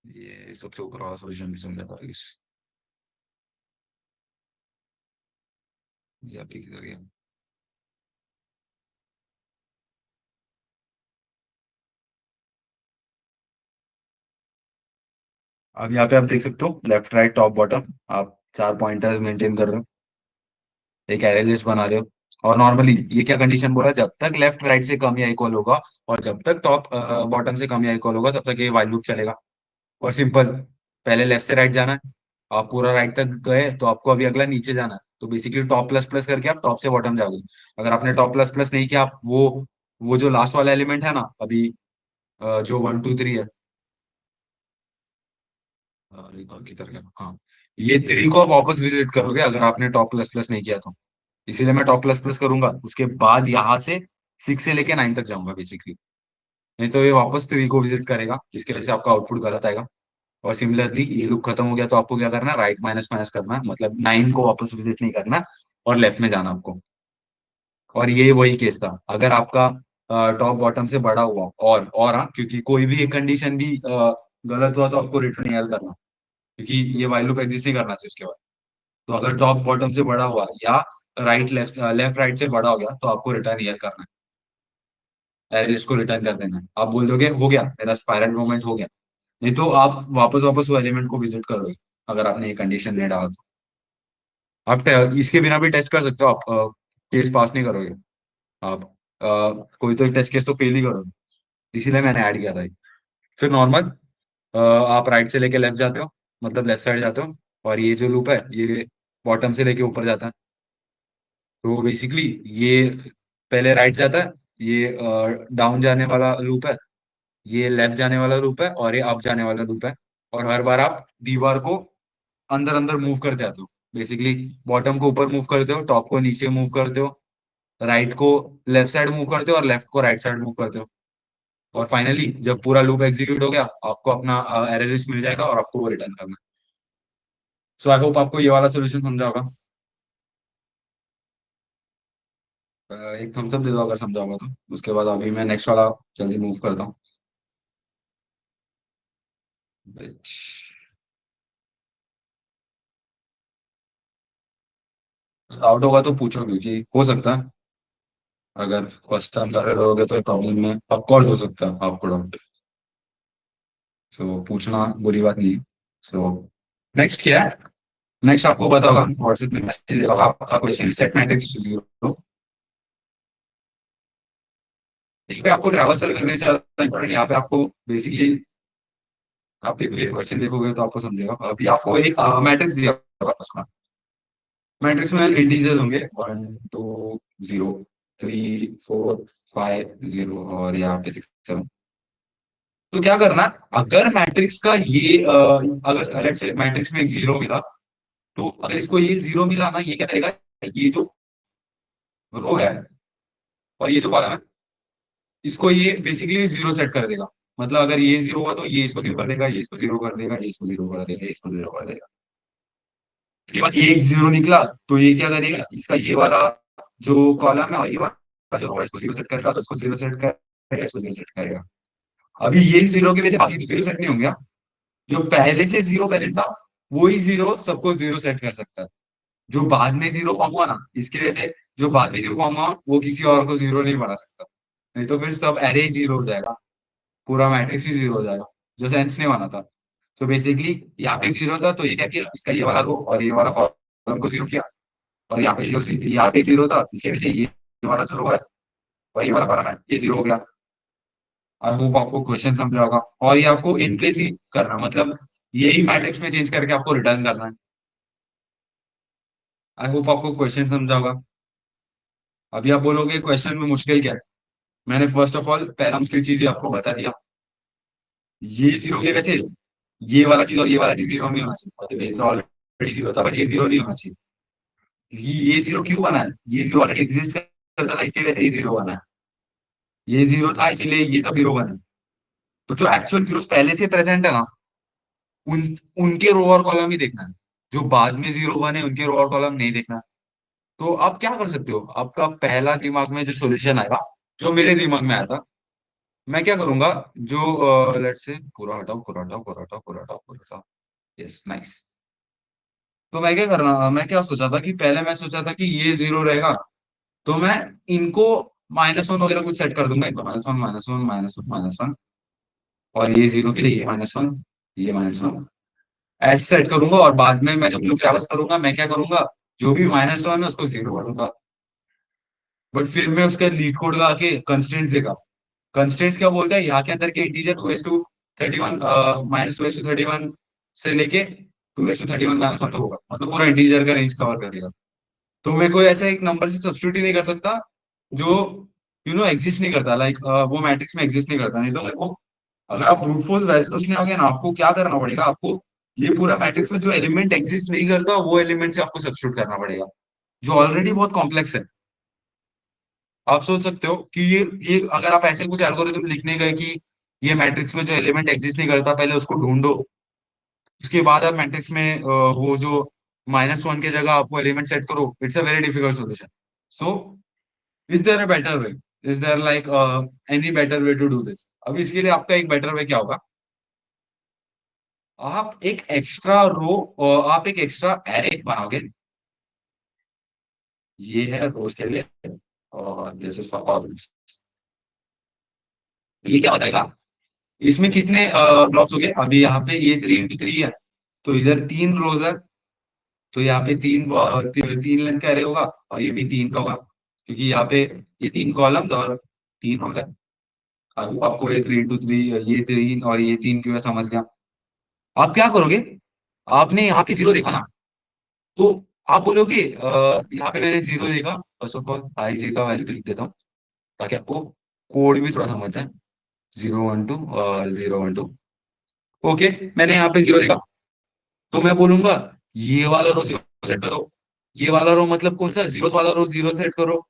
ये सबसे ऊपर वाला सॉल्यूशन भी समझा था इस, ये आपकी करिए। अब यहाँ पे आप देख सकते हो लेफ्ट राइट टॉप बॉटम, आप 4 पॉइंटर्स मेंटेन कर रहे हो, एक एरे लिस्ट बना रहे हो। और नॉर्मली ये क्या कंडीशन बोला, जब तक लेफ्ट राइट से कम या इक्वल होगा, और जब तक टॉप बॉटम से कम या इक्वल होगा, तब तक ये वाइल लूप चलेगा। और सिंपल, पहले लेफ्ट से राइट जाना है, आप पूरा राइट तक गए तो आपको अभी अगला नीचे जाना है। तो बेसिकली टॉप प्लस प्लस करके आप टॉप से बॉटम जाओगे। अगर आपने टॉप प्लस प्लस नहीं किया, आप वो जो लास्ट वाला एलिमेंट है ना अभी, जो 1 2 3 है, एक और किधर गया, हाँ, ये 3 को आप वापस विजिट करोगे अगर आपने टॉप प्लस प्लस नहीं किया तो। इसीलिए मैं टॉप प्लस प्लस करूंगा, उसके बाद यहाँ से 6 से लेके 9 तक जाऊंगा बेसिकली। नहीं तो ये वापस 3 को विजिट करेगा, जिसकी वजह से आपका आउटपुट गलत आएगा। और सिमिलरली ये लूप खत्म हो गया तो आपको क्या करना है, राइट माइनस माइनस करना है, मतलब 9 को वापस विजिट नहीं करना और लेफ्ट में जाना आपको। और ये वही केस था, अगर आपका टॉप बॉटम से बड़ा हुआ और हाँ, क्योंकि कोई भी एक कंडीशन भी गलत हुआ तो आपको रिटर्न एल करना, क्योंकि ये वाइल लूप एग्जिस्ट नहीं करना चाहिए उसके बाद। तो अगर टॉप बॉटम से बड़ा हुआ या राइट लेफ्ट लेफ्ट राइट से बड़ा हो गया तो आपको रिटर्न ईयर करना है, एरर को रिटर्न कर देना है। आप बोल दोगे हो गया मेरा स्पाइरल मूवमेंट हो गया, नहीं तो आप वापस वापस वो एलिमेंट को विजिट करोगे अगर आपने ये कंडीशन नहीं डाला तो। आप इसके बिना भी टेस्ट कर सकते हो, आप केस पास नहीं करोगे आप, कोई तो टेस्ट केस तो फेल ही करोगे, इसीलिए मैंने ऐड किया था ये। फिर नॉर्मल आप राइट से लेके लेफ्ट जाते हो, मतलब लेफ्ट साइड जाते हो, और ये जो लूप है ये बॉटम से लेके ऊपर जाता है। तो बेसिकली ये पहले राइट जाता है, ये डाउन जाने वाला लूप है, ये लेफ्ट जाने वाला लूप है, और ये अप जाने वाला लूप है। और हर बार आप दीवार को अंदर अंदर मूव करते आते हो, बेसिकली बॉटम को ऊपर मूव करते हो, टॉप को नीचे मूव करते हो, राइट को लेफ्ट साइड मूव करते हो और लेफ्ट को राइट साइड मूव करते हो। और फाइनली जब पूरा लूप एग्जीक्यूट हो गया आपको अपना एरर लिस्ट मिल जाएगा और आपको वो रिटर्न करना है। सो आई होप आपको ये वाला सोल्यूशन समझा होगा। एक थम्स अप दे दो अगर समझा होगा तो, उसके बाद अभी मैं नेक्स्ट वाला जल्दी मूव करता हूँ। डाउट होगा तो पूछो, क्योंकि हो सकता है अगर फर्स्ट टाइम कर रहे होगे तो प्रॉब्लम में ऑफकोर्स हो सकता है आपको डाउट। सो पूछना बुरी बात नहीं। सो नेक्स्ट क्या है, नेक्स्ट आपको पता होगा व्हाट्सएप में मैसेज होगा आपका क्वेश्चन सेट मैट्रिक्स 0। ठीक है, आपको ट्रैवल सर्वर करने चलना पड़ेगा। यहाँ पे आपको बेसिकली आप क्वेश्चन देखोगे तो आपको समझेगा। अभी आपको एक मैट्रिक्स दिया होगा उसमें, मैट्रिक्स में इंटीजर्स होंगे 1 2 0 3 4 5 0 और यहाँ पे 6 7। तो क्या करना, अगर मैट्रिक्स का ये अगर लेट्स से मैट्रिक्स में एक 0 मिला, तो अगर इसको ये 0 मिला ना, ये क्या करेगा, ये जो रो है और ये जो कॉलम है, इसको ये बेसिकली 0 सेट कर देगा। मतलब अगर ये 0 हुआ तो ये इसको 0 कर देगा, ये इसको 0 कर देगा, ये इसको 0 कर देगा, ये इसको 0 कर देगा। उसके बाद एक 0 निकला तो ये क्या करेगा, इसका ये वाला जो कॉलम है और ये वाला जो रो है इसको 0 सेट करेगा, तो इसको 0 सेट करेगा, इसको 0 सेट करेगा। अभी ये 0 की वजह से बाकी 0 सेट नहीं होंगे। जो पहले से 0 वैलिड था वही 0 सबको 0 सेट कर सकता है। जो बाद में 0 फॉर्म हुआ ना, इसकी वजह से जो बाद में 0 फॉर्म हुआ वो किसी और को 0 नहीं बना सकता। नहीं तो फिर सब एरे 0 हो जाएगा, पूरा मैट्रिक्स ही 0 हो जाएगा, जो सेंस नहीं बना था। तो बेसिकली यहाँ पे 0 था तो ये क्या किया, इसका ये वाला रो और ये वाला कॉलम को 0 किया। और यहाँ पे 0 यहाँ पे 0 था, इसकी वजह से ये वाला जो रो है और ये वाला कॉलम है ये 0 हो गया। आई होप आपको क्वेश्चन समझा होगा। और ये आपको इन प्लेस ही करना, मतलब यही मैट्रिक्स में चेंज करके आपको रिटर्न करना है। आई होप आपको क्वेश्चन समझा होगा। अभी आप बोलोगे क्वेश्चन में मुश्किल क्या है, मैंने फर्स्ट ऑफ ऑल पहला मुश्किल चीज ही आपको बता दिया। ये 0 के वैसे ये वाला चीज और ये वाला चीज 0 नहीं होना चाहिए, ये तो ऑलरेडी 0 था बट ये 0 नहीं होना चाहिए। ये 0 क्यों बना है, ये 0 ऑलरेडी एग्जिस्ट करता था इसकी वजह से ये 0 बना है। ये 0 था इसीलिए ये तो 0 बना है। तो जो एक्चुअल 0 पहले से प्रेजेंट है ना, उन उनके रो और कॉलम ही देखना है। जो बाद में 0 बने उनके रो और कॉलम नहीं देखना। तो आप क्या कर सकते हो, आपका पहला दिमाग में जो सॉल्यूशन आएगा, जो मेरे दिमाग में आया था, मैं क्या करूंगा, जो लेट्स से पूरा हटाओ पूरा हटाओ पूरा हटाओ पूरा हटाओ पूरा हटाओ, यस नाइस। तो मैं क्या करना, मैं क्या सोचा था कि पहले मैं सोचा था कि ये 0 रहेगा, तो मैं इनको -1 वगैरह कुछ सेट कर दूंगा, इनको -1 -1 -1 -1, और ये 0 के लिए ये -1 ये -1 ऐसे सेट करूंगा। और बाद में मैं जब लूप ट्रैवर्स करूंगा मैं क्या करूंगा, जो भी -1 है उसको 0 करूंगा। बट फिर मैं उसका लीड कोड लगा के कंस्टेंट्स देगा। कंस्टेंट्स क्या बोलता है, यहाँ के अंदर के इंटीजर 2:31 -2:31 से लेके 2:31 -1 तक होगा, मतलब पूरा इंटीजर का रेंज कवर करेगा। तो मैं कोई ऐसा एक नंबर से सब्स्टिट्यूट ही नहीं कर सकता जो एग्जिस्ट नहीं करता, लाइक वो मैट्रिक्स में एग्जिस्ट नहीं करता। नहीं तो वो अगर आप ब्रूट फोर्स वैसे सोचने आ गए ना, आपको क्या करना पड़ेगा, आपको ये पूरा मैट्रिक्स में जो एलिमेंट एग्जिस्ट नहीं करता वो एलिमेंट से आपको सब्स्टिट्यूट करना पड़ेगा। जो ऑलरेडी बहुत कॉम्प्लेक्स है। आप सोच सकते हो कि ये अगर आप ऐसे कुछ एल्गोरिथम लिखने गए कि ये मैट्रिक्स में जो एलिमेंट एग्जिस्ट नहीं करता पहले उसको ढूंढो, उसके बाद आप मैट्रिक्स में वो जो -1 की जगह आप वो एलिमेंट सेट करो, it's a very difficult solution. So is there a better way? Is there like any better way to do this? अब इसके लिए आपका एक बेटर वे क्या होगा, आप एक एक्स्ट्रा एरे बनाओगे। ये है रोज के लिए, और दिस इज फॉर कॉलम्स। ये क्या बताएगा, इसमें कितने ब्लॉक्स हो गए? अभी यहाँ पे ये 3 इंटू 3 है, तो इधर 3 रोज है, तो यहाँ पे तीन लेंथ का एरे होगा, और ये भी 3 का होगा, क्योंकि यहाँ पे ये 3 कॉलम्स और 3 होगा। अब आपको ये 3 इंटू 3, ये 3 और ये 3 क्यों है समझ गया। आप क्या करोगे, आपने यहाँ पे 0 देखा ना, तो आप बोलोगे यहाँ पे मैंने 0 देखा, फर्स्ट ऑफ ऑल आई जे का वैल्यू लिख देता हूँ ताकि आपको कोड भी थोड़ा समझ जाए। 0 1 2 और 0 1 2। ओके, मैंने यहाँ पे 0 देखा, तो मैं बोलूंगा ये वाला रो 0 सेट करो। ये वाला रो मतलब कौन सा, जीरो वाला रो 0 सेट करो।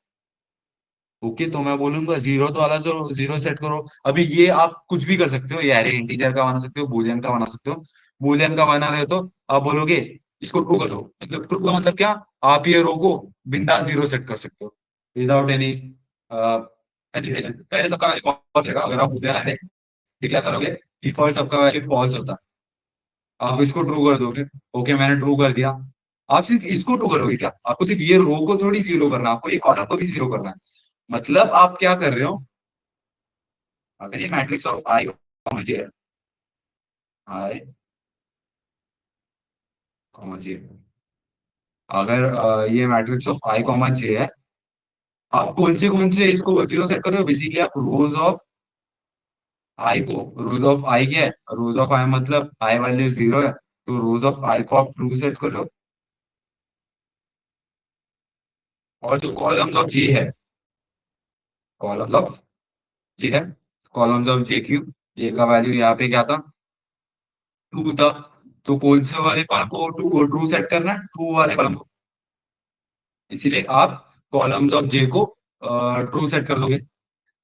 ओके, तो मैं बोलूंगा जीरो वाला जो 0 सेट करो। अभी ये आप कुछ भी कर सकते हो, ये अरे इंटीजर का बना सकते हो, बूलियन का बना सकते हो। बूलियन का बना रहे हो तो आप बोलोगे इसको ट्रू कर दो, मतलब ट्रू का मतलब क्या, आप ये रो को बिंदास 0 सेट कर सकते हो विदाउट एनी एजिटेशन। पहले सबका वैल्यू फॉल्स रहेगा, अगर आप बूलियन डिक्लेयर करोगे डिफॉल्ट सबका वैल्यू फॉल्स होता है। आप इसको ट्रू कर दोगे। ओके, मैंने ट्रू कर दिया। आप सिर्फ इसको ट्रू करोगे क्या, आपको सिर्फ ये रो को थोड़ी 0 करना है, आपको ये कॉलम को भी 0 करना है। मतलब आप क्या कर रहे हो, अगर ये मैट्रिक्स ऑफ आई कॉमा जे है, आई कॉमा जे, अगर ये मैट्रिक्स ऑफ आई कॉमा जे है, आप कौन से इसको 0 सेट कर रहे हो, बेसिकली आप रोज ऑफ आई को, रोज ऑफ आई क्या है, रोज ऑफ आई मतलब आई वैल्यू 0 है, तो रोज ऑफ आई को आप ट्रू सेट कर रहे हो। और जो कॉलम्स ऑफ जे है, कॉलम्स ऑफ जे है, कॉलम्स ऑफ जे क्यू, ए का वैल्यू यहाँ पे क्या था, 2 था, तो कौन से वाले कॉलम को ट्रू ट्रू सेट करना है, ट्रू वाले कॉलम को। इसीलिए आप कॉलम्स ऑफ जे को ट्रू सेट कर दोगे।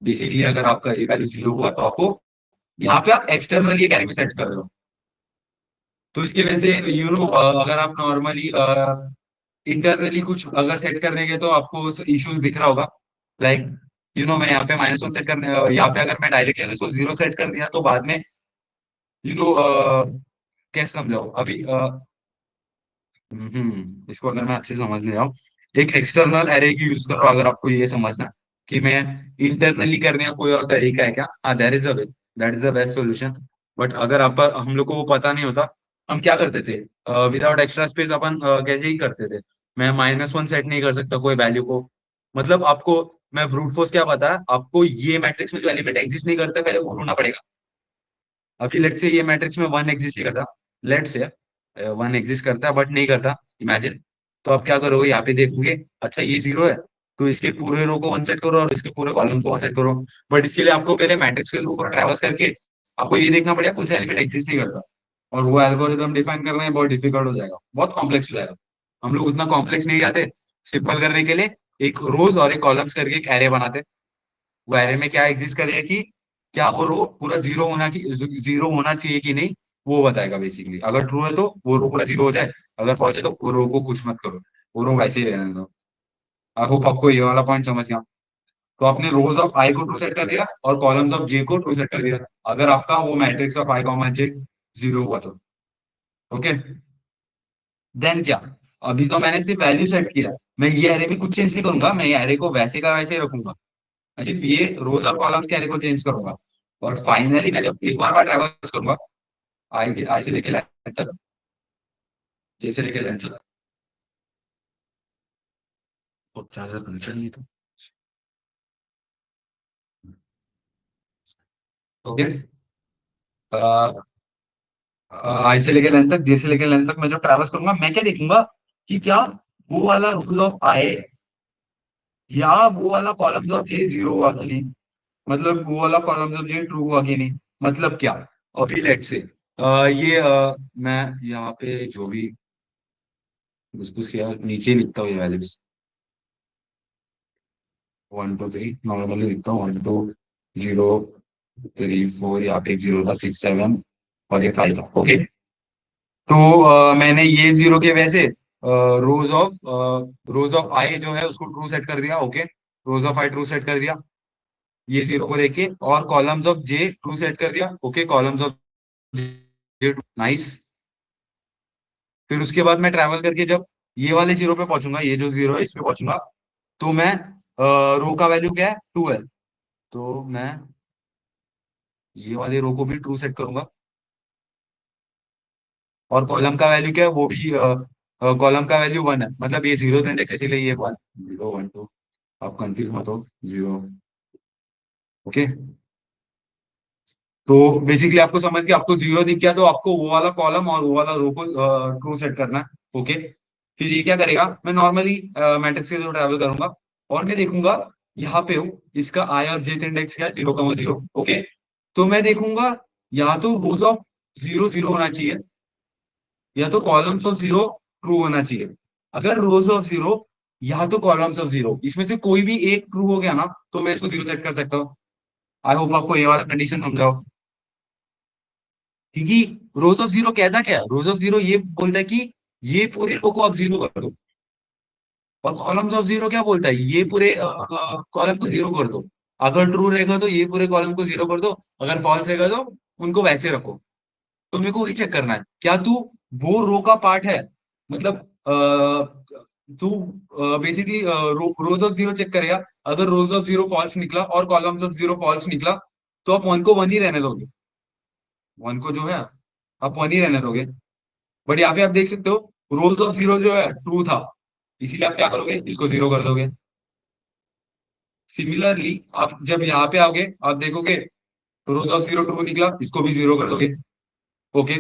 बेसिकली अगर आपका ए वैल्यू 0 हुआ तो आपको यहाँ पे आप एक्सटर्नली एक एलिमेंट सेट कर रहे हो। तो इसकी वजह से अगर आप नॉर्मली इंटरनली कुछ अगर सेट करने के तो आपको इश्यूज दिख रहा होगा। लाइक मैं यहाँ पे -1 सेट करने, यहाँ पे अगर मैं डायरेक्टली इसको 0 सेट कर दिया तो बाद में यू नो कैसे समझाओ अभी, इसको अगर मैं अच्छे से समझने जाऊँ, एक एक्सटर्नल एरे की यूज करो अगर आपको ये समझना कि मैं इंटरनली करने का कोई और तरीका है क्या, हाँ there is a way, that is the best solution. But अगर आप हम लोग को वो पता नहीं होता, हम क्या करते थे, विदाउट एक्स्ट्रा स्पेस अपन कैसे ही करते थे, मैं -1 सेट नहीं कर सकता कोई वैल्यू को, मतलब आपको मैं ब्रूट फोर्स क्या पता है आपको, ये मैट्रिक्स में जो एलिमेंट एग्जिस्ट नहीं करता पहले वो ढूंढना पड़ेगा। अभी लेट से ये मैट्रिक्स में 1 एग्जिस्ट नहीं करता, लेट से 1 एग्जिस्ट करता है बट नहीं करता, इमेजिन। तो आप क्या करोगे, यहाँ पे देखोगे अच्छा ये 0 है, तो इसके पूरे रो को 1 सेट करो और इसके पूरे कॉलम को 1 सेट करो। बट इसके लिए आपको पहले मैट्रिक्स के ऊपर ट्रैवर्स करके आपको ये देखना पड़ेगा कौन सा एलिमेंट एग्जिस्ट नहीं करता, और वो एल्गोरिथम डिफाइन करना है बहुत डिफिकल्ट हो जाएगा, बहुत कॉम्प्लेक्स हो जाएगा। हम लोग उतना कॉम्प्लेक्स नहीं जाते, सिंपल करने के लिए एक रोज और एक कॉलम्स करके एक एरे बनाते। वो एरे में क्या एग्जिस्ट करेगा कि क्या वो रो पूरा 0 होना चाहिए कि नहीं, वो बताएगा बेसिकली। अगर ट्रू है तो वो रो पूरा 0 हो जाए, अगर फॉल्स है तो वो रो को कुछ मत करो, वो रो वैसे ही रहने दो। आई होप आपको ये वाला पॉइंट समझ गया। तो आपने रोज ऑफ आई को ट्रू सेट कर दिया और कॉलम्स ऑफ जे को ट्रू सेट कर दिया, अगर आपका वो मैट्रिक्स ऑफ आई कॉमा जे 0 हुआ तो। ओके, देन क्या, अभी तो मैंने सिर्फ वैल्यू सेट किया, मैं ये एरे में कुछ चेंज नहीं करूंगा, मैं ये एरे को वैसे का वैसे ही रखूंगा, सिर्फ ये रोज और कॉलम्स के एरे को चेंज करूंगा। और फाइनली मैं जब एक बार ट्रैवर्स करूंगा आई आई से लेके लेंथ तक, जे से लेके लेंथ तक, वो चार्जर कनेक्टेड नहीं था। ओके, आई से लेके लेंथ तक, जे से लेके लेंथ तक मैं जब ट्रैवर्स करूंगा मैं क्या देखूंगा कि क्या वो वाला रूल ऑफ आई या वो वाला कॉलम्स ऑफ जे 0 हुआ कि नहीं, मतलब वो वाला कॉलम्स ऑफ जे ट्रू हुआ कि नहीं। मतलब क्या, अभी लेट से मैं यहाँ पे जो भी घुस घुस किया नीचे लिखता हूँ ये वैल्यूज। 1 2 3 नॉर्मली लिखता हूँ 1 2 0 3 4, यहाँ पे एक जीरो था, 6 7 और ये 5 था। ओके, तो मैंने ये जीरो के वैसे रोज ऑफ आई जो है उसको ट्रू सेट कर दिया। Okay, rose of I true set कर दिया ये जीरो को देके, और columns of J true set कर दिया। Okay, columns of J, nice. फिर उसके बाद मैं ट्रैवल करके जब ये वाले जीरो पे पहुंचूंगा, ये जो जीरो है इस पे पहुंचूंगा, तो मैं रो का वैल्यू क्या है, 2 है, तो मैं ये वाले रो को भी ट्रू सेट करूंगा। और कॉलम का वैल्यू क्या है, वो भी कॉलम का वैल्यू 1 है, मतलब ये जीरो इंडेक्स है, इसीलिए ये 1 0 1 2, आप कंफ्यूज मत हो, जीरो। ओके, तो बेसिकली आपको समझ के आपको जीरो दिख गया, तो आपको वो वाला कॉलम और वो वाला रो को ट्रू सेट करना है। ओके, फिर ये क्या करेगा, मैं नॉर्मली मैट्रिक्स के थ्रू ट्रैवल करूंगा, और मैं देखूंगा यहाँ पे हूँ, इसका आई और जेथ इंडेक्स क्या है, 0 0। ओके, तो मैं देखूंगा या तो रोज ऑफ जीरो जीरो होना चाहिए, या तो कॉलम्स ऑफ जीरो ट्रू होना चाहिए। अगर रोज ऑफ जीरो या तो कॉलम्स ऑफ जीरो, इसमें से कोई भी एक ट्रू हो गया ना, तो मैं इसको जीरो सेट कर सकता हूँ। आई होप आपको ये वाला कंडीशन समझाओ, क्योंकि रोज ऑफ जीरो कहता क्या है, रोज ऑफ जीरो ये बोलता है कि ये पूरे रो को आप जीरो कर दो, और कॉलम्स ऑफ जीरो क्या बोलता है, ये पूरे कॉलम को जीरो कर दो। अगर ट्रू रहेगा तो ये पूरे कॉलम को जीरो कर दो, अगर फॉल्स रहेगा तो उनको वैसे रखो। तो मेरे को वही चेक करना है, क्या तू वो रो का पार्ट है, मतलब तू basically rows of zero check करेगा। अगर रोज ऑफ जीरो फॉल्स निकला और कॉलम्स ऑफ जीरो फॉल्स निकला, तो आप वन को वन ही रहने दोगे, वन को जो है आप वन ही रहने दोगे। बट यहाँ पे आप देख सकते हो रोज ऑफ जीरो जो है ट्रू था, इसीलिए आप क्या करोगे, इसको जीरो कर दोगे। सिमिलरली आप जब यहाँ पे आओगे, आप देखोगे रोज ऑफ जीरो ट्रू निकला, इसको भी जीरो कर दोगे। ओके,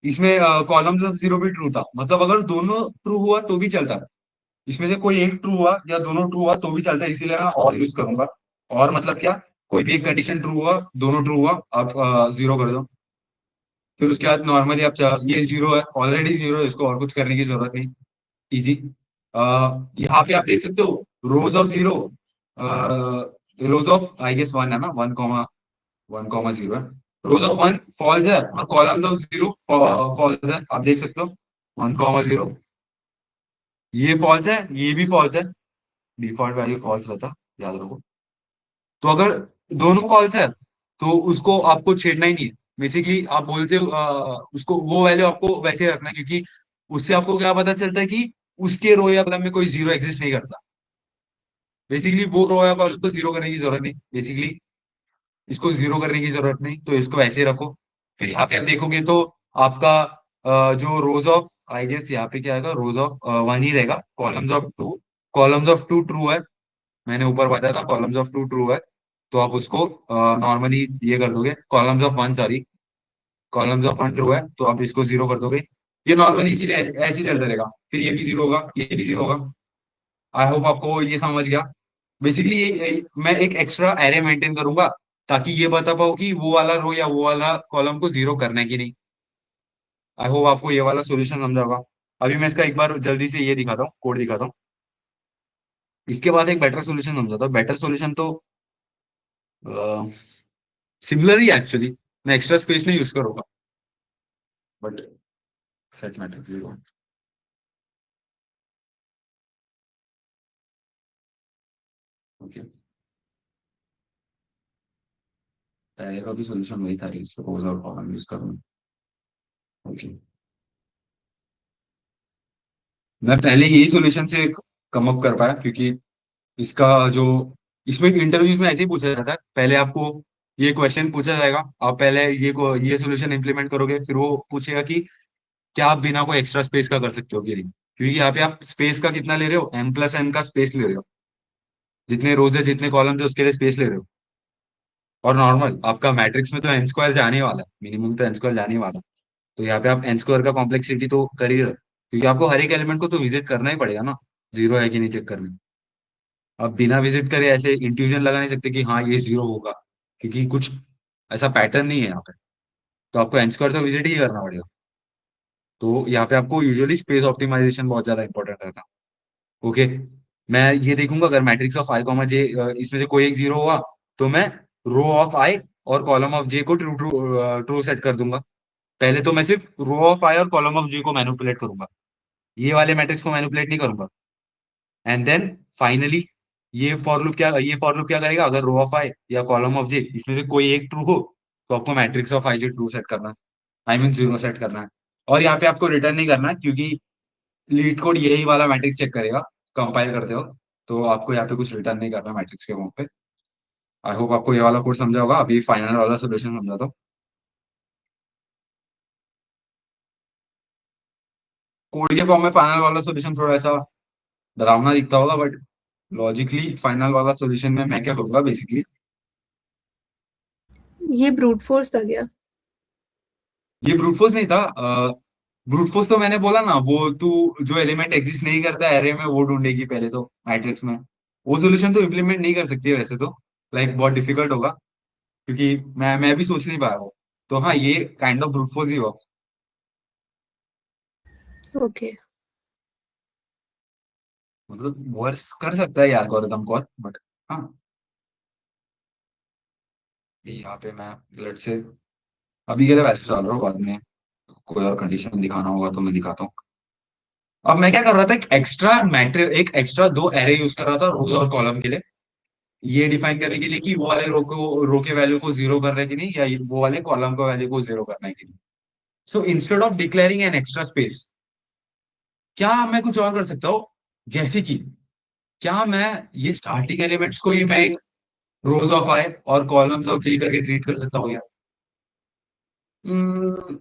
इसमें कॉलम्स ऑफ जीरो भी ट्रू था, मतलब अगर दोनों ट्रू हुआ तो भी चलता है, इसमें से कोई एक ट्रू हुआ या दोनों ट्रू हुआ तो भी चलता है, इसीलिए मैं और यूज करूंगा। और मतलब क्या, कोई भी एक कंडीशन ट्रू हुआ, दोनों ट्रू हुआ, आप जीरो कर दो। फिर उसके बाद नॉर्मली आप ये जीरो है, ऑलरेडी जीरो है, इसको और कुछ करने की जरूरत नहीं, इजी। यहाँ पे आप देख सकते हो rows of zero, rows of I guess 1 है ना, 1 1 0 है, रोज ऑफ 1 फॉल्स है और कॉलम्स ऑफ जीरो फॉल्स है, आप देख सकते हो 1 0, ये फॉल्स है, ये भी फॉल्स है, डिफॉल्ट वैल्यू फॉल्स रहता, याद रखो। तो अगर दोनों फॉल्स है तो उसको आपको छेड़ना ही नहीं है, बेसिकली आप बोलते हो उसको वो वैल्यू आपको वैसे ही रखना है, क्योंकि उससे आपको क्या पता चलता है कि उसके रो या कॉलम में कोई जीरो एग्जिस्ट नहीं करता। बेसिकली वो रो या कॉलम को जीरो करने की जरूरत नहीं, बेसिकली इसको जीरो करने की जरूरत नहीं, तो इसको ऐसे रखो। फिर यहाँ पे आप देखोगे तो आपका जो रोज ऑफ आई गेस यहाँ पे क्या आएगा, रोज ऑफ 1 ही रहेगा, कॉलम्स ऑफ टू ट्रू है, मैंने ऊपर बताया था कॉलम्स ऑफ टू ट्रू है, तो आप उसको नॉर्मली ये कर दोगे, columns of 1 sorry, columns of 1 true है तो आप इसको जीरो कर दोगे। ये नॉर्मली इसीलिए ऐसे ही चलता रहेगा, फिर ये भी जीरो होगा, ये भी जीरो होगा। आई होप आपको ये समझ गया। बेसिकली मैं एक एक्स्ट्रा एरे मेंटेन करूंगा, ताकि ये बता पाओ कि वो वाला रो या वो वाला कॉलम को जीरो करना है कि नहीं। आई होप आपको ये वाला सॉल्यूशन समझा होगा। अभी मैं इसका एक बार जल्दी से ये दिखाता हूँ, कोड दिखाता हूँ, इसके बाद एक बेटर सॉल्यूशन समझाता हूँ। बेटर सॉल्यूशन तो सिमिलर ही एक्चुअली, मैं एक्स्ट्रा स्पेस नहीं यूज करूंगा, but set matrix zero. Okay, पहले का भी सॉल्यूशन वही था, इसको रोज और कॉलम यूज करूंगा। ओके, मैं पहले यही सॉल्यूशन से कम अप कर पाया, क्योंकि इसका जो इसमें इंटरव्यूज में ऐसे ही पूछा जाता है, पहले आपको ये क्वेश्चन पूछा जाएगा, आप पहले ये सॉल्यूशन इंप्लीमेंट करोगे, फिर वो पूछेगा कि क्या आप बिना कोई एक्स्ट्रा स्पेस का कर सकते हो कि नहीं, क्योंकि यहाँ पे आप स्पेस का कितना ले रहे हो, m+n का स्पेस ले रहे हो, जितने रोज है जितने कॉलम है उसके लिए स्पेस ले रहे हो। और नॉर्मल आपका मैट्रिक्स में तो एन स्क्वायर जाने वाला है, मिनिमम तो एन स्क्वायर जाने वाला है। तो यहाँ पे आप एन स्क्वायर का कॉम्प्लेक्सिटी तो कर ही रहे हो, क्योंकि आपको हर एक एलिमेंट को तो विजिट करना ही पड़ेगा ना, जीरो है कि नहीं चेक करने। आप बिना विजिट करे ऐसे इंट्यूजन लगा नहीं सकते कि हाँ ये जीरो होगा, क्योंकि कुछ ऐसा पैटर्न नहीं है यहाँ पे, तो आपको एन स्क्वायर तो विजिट ही करना पड़ेगा। तो यहाँ पे आपको यूजुअली स्पेस ऑप्टिमाइजेशन बहुत ज्यादा इंपॉर्टेंट रहता है। ओके, मैं ये देखूंगा अगर मैट्रिक्स ऑफ आई कॉमा जे इसमें से कोई एक जीरो हुआ तो मैं रो ऑफ आई और कॉलम ऑफ जे को ट्रू ट्रू ट्रू सेट कर दूंगा। पहले तो मैं सिर्फ रो ऑफ आई और कॉलम ऑफ जे को मैनिपुलेट करूंगा, ये वाले मैट्रिक्स को मैनिपुलेट नहीं करूंगा। एंड देन फाइनली ये फॉर लूप क्या करेगा, अगर रो ऑफ आई या कॉलम ऑफ जे इसमें से कोई एक ट्रू हो तो आपको matrix of I J true set करना है, आई मीन जीरो सेट करना है। और यहाँ पे आपको रिटर्न नहीं करना है क्योंकि लीड कोड यही वाला मैट्रिक्स चेक करेगा कंपाइल करते हो। तो आपको यहाँ पे कुछ रिटर्न नहीं करना मैट्रिक्स के फॉर्म पे। आई होप आपको ये वाला कोड समझा होगा। अभी फाइनल वाला सोल्यूशन समझा दो। कोड के फॉर्म में फाइनल वाला सोल्यूशन थोड़ा ऐसा डरावना दिखता होगा, बट लॉजिकली फाइनल वाला सोल्यूशन में मैं क्या करूंगा बेसिकली। ये ब्रूट फोर्स था क्या? ये ब्रूट फोर्स नहीं था। ब्रूट फोर्स तो मैंने बोला ना, वो तू जो एलिमेंट एग्जिस्ट नहीं करता एरे में वो ढूंढेगी पहले तो मैट्रिक्स में। वो सोल्यूशन तो इम्प्लीमेंट नहीं कर सकती है वैसे तो, लाइक बहुत डिफिकल्ट होगा क्योंकि मैं भी सोच नहीं पाया वो। तो हाँ, ये काइंड ऑफ ब्रूट फोर्स ही हुआ। ओके। मतलब वर्स कर सकता है ये एल्गोरिथम को, बट हाँ। यहाँ पे मैं लेट से अभी के लिए वैल्यू डाल रहा हूँ, बाद में कोई और कंडीशन दिखाना होगा तो मैं दिखाता हूँ। अब मैं क्या कर रहा था, एक एक्स्ट्रा दो एरे यूज कर रहा था रोज और कॉलम के लिए, ये डिफाइन करने के लिए कि वो वाले रो के वैल्यू को जीरो कर रहे हैं कि नहीं, या वो वाले कॉलम का वैल्यू को जीरो करना है कि नहीं। So instead of declaring an extra space, क्या मैं कुछ और कर सकता हूँ, जैसे कि क्या मैं ये स्टार्टिंग एलिमेंट्स को ही मैं एक रोज ऑफ आई और कॉलम्स ऑफ जी करके ट्रीट कर सकता हूँ? हम्म,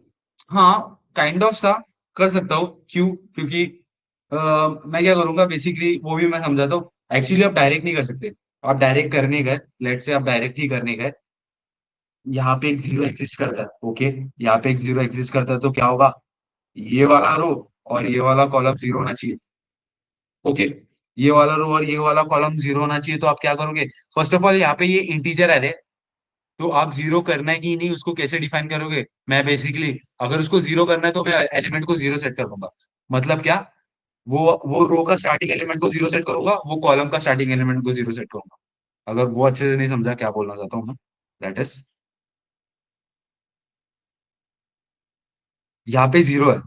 हाँ काइंड ऑफ सा कर सकता हूँ। क्यों? क्योंकि मैं क्या करूंगा बेसिकली वो भी मैं समझाता हूँ। एक्चुअली आप डायरेक्ट नहीं कर सकते। आप डायरेक्ट करने गए, लेट से आप डायरेक्ट ही करने गए, यहाँ पे एक जीरो एग्जिस्ट करता है, ओके। यहाँ पे एक जीरो एग्जिस्ट करता है तो क्या होगा, ये वाला रो और ये वाला कॉलम जीरो होना चाहिए, ओके। ये वाला रो और ये वाला कॉलम जीरो होना चाहिए, तो आप क्या करोगे, फर्स्ट ऑफ ऑल यहाँ पे ये इंटीजर है, तो आप जीरो करना है कि नहीं उसको कैसे डिफाइन करोगे। मैं बेसिकली अगर उसको जीरो करना है तो मैं एलिमेंट को जीरो सेट कर दूंगा। मतलब क्या, वो रो का स्टार्टिंग एलिमेंट को जीरो सेट करूंगा, वो कॉलम का स्टार्टिंग एलिमेंट को जीरो सेट करूंगा। अगर वो अच्छे से नहीं समझा क्या बोलना चाहता हूँ मैं, दैट इज यहाँ पे जीरो है।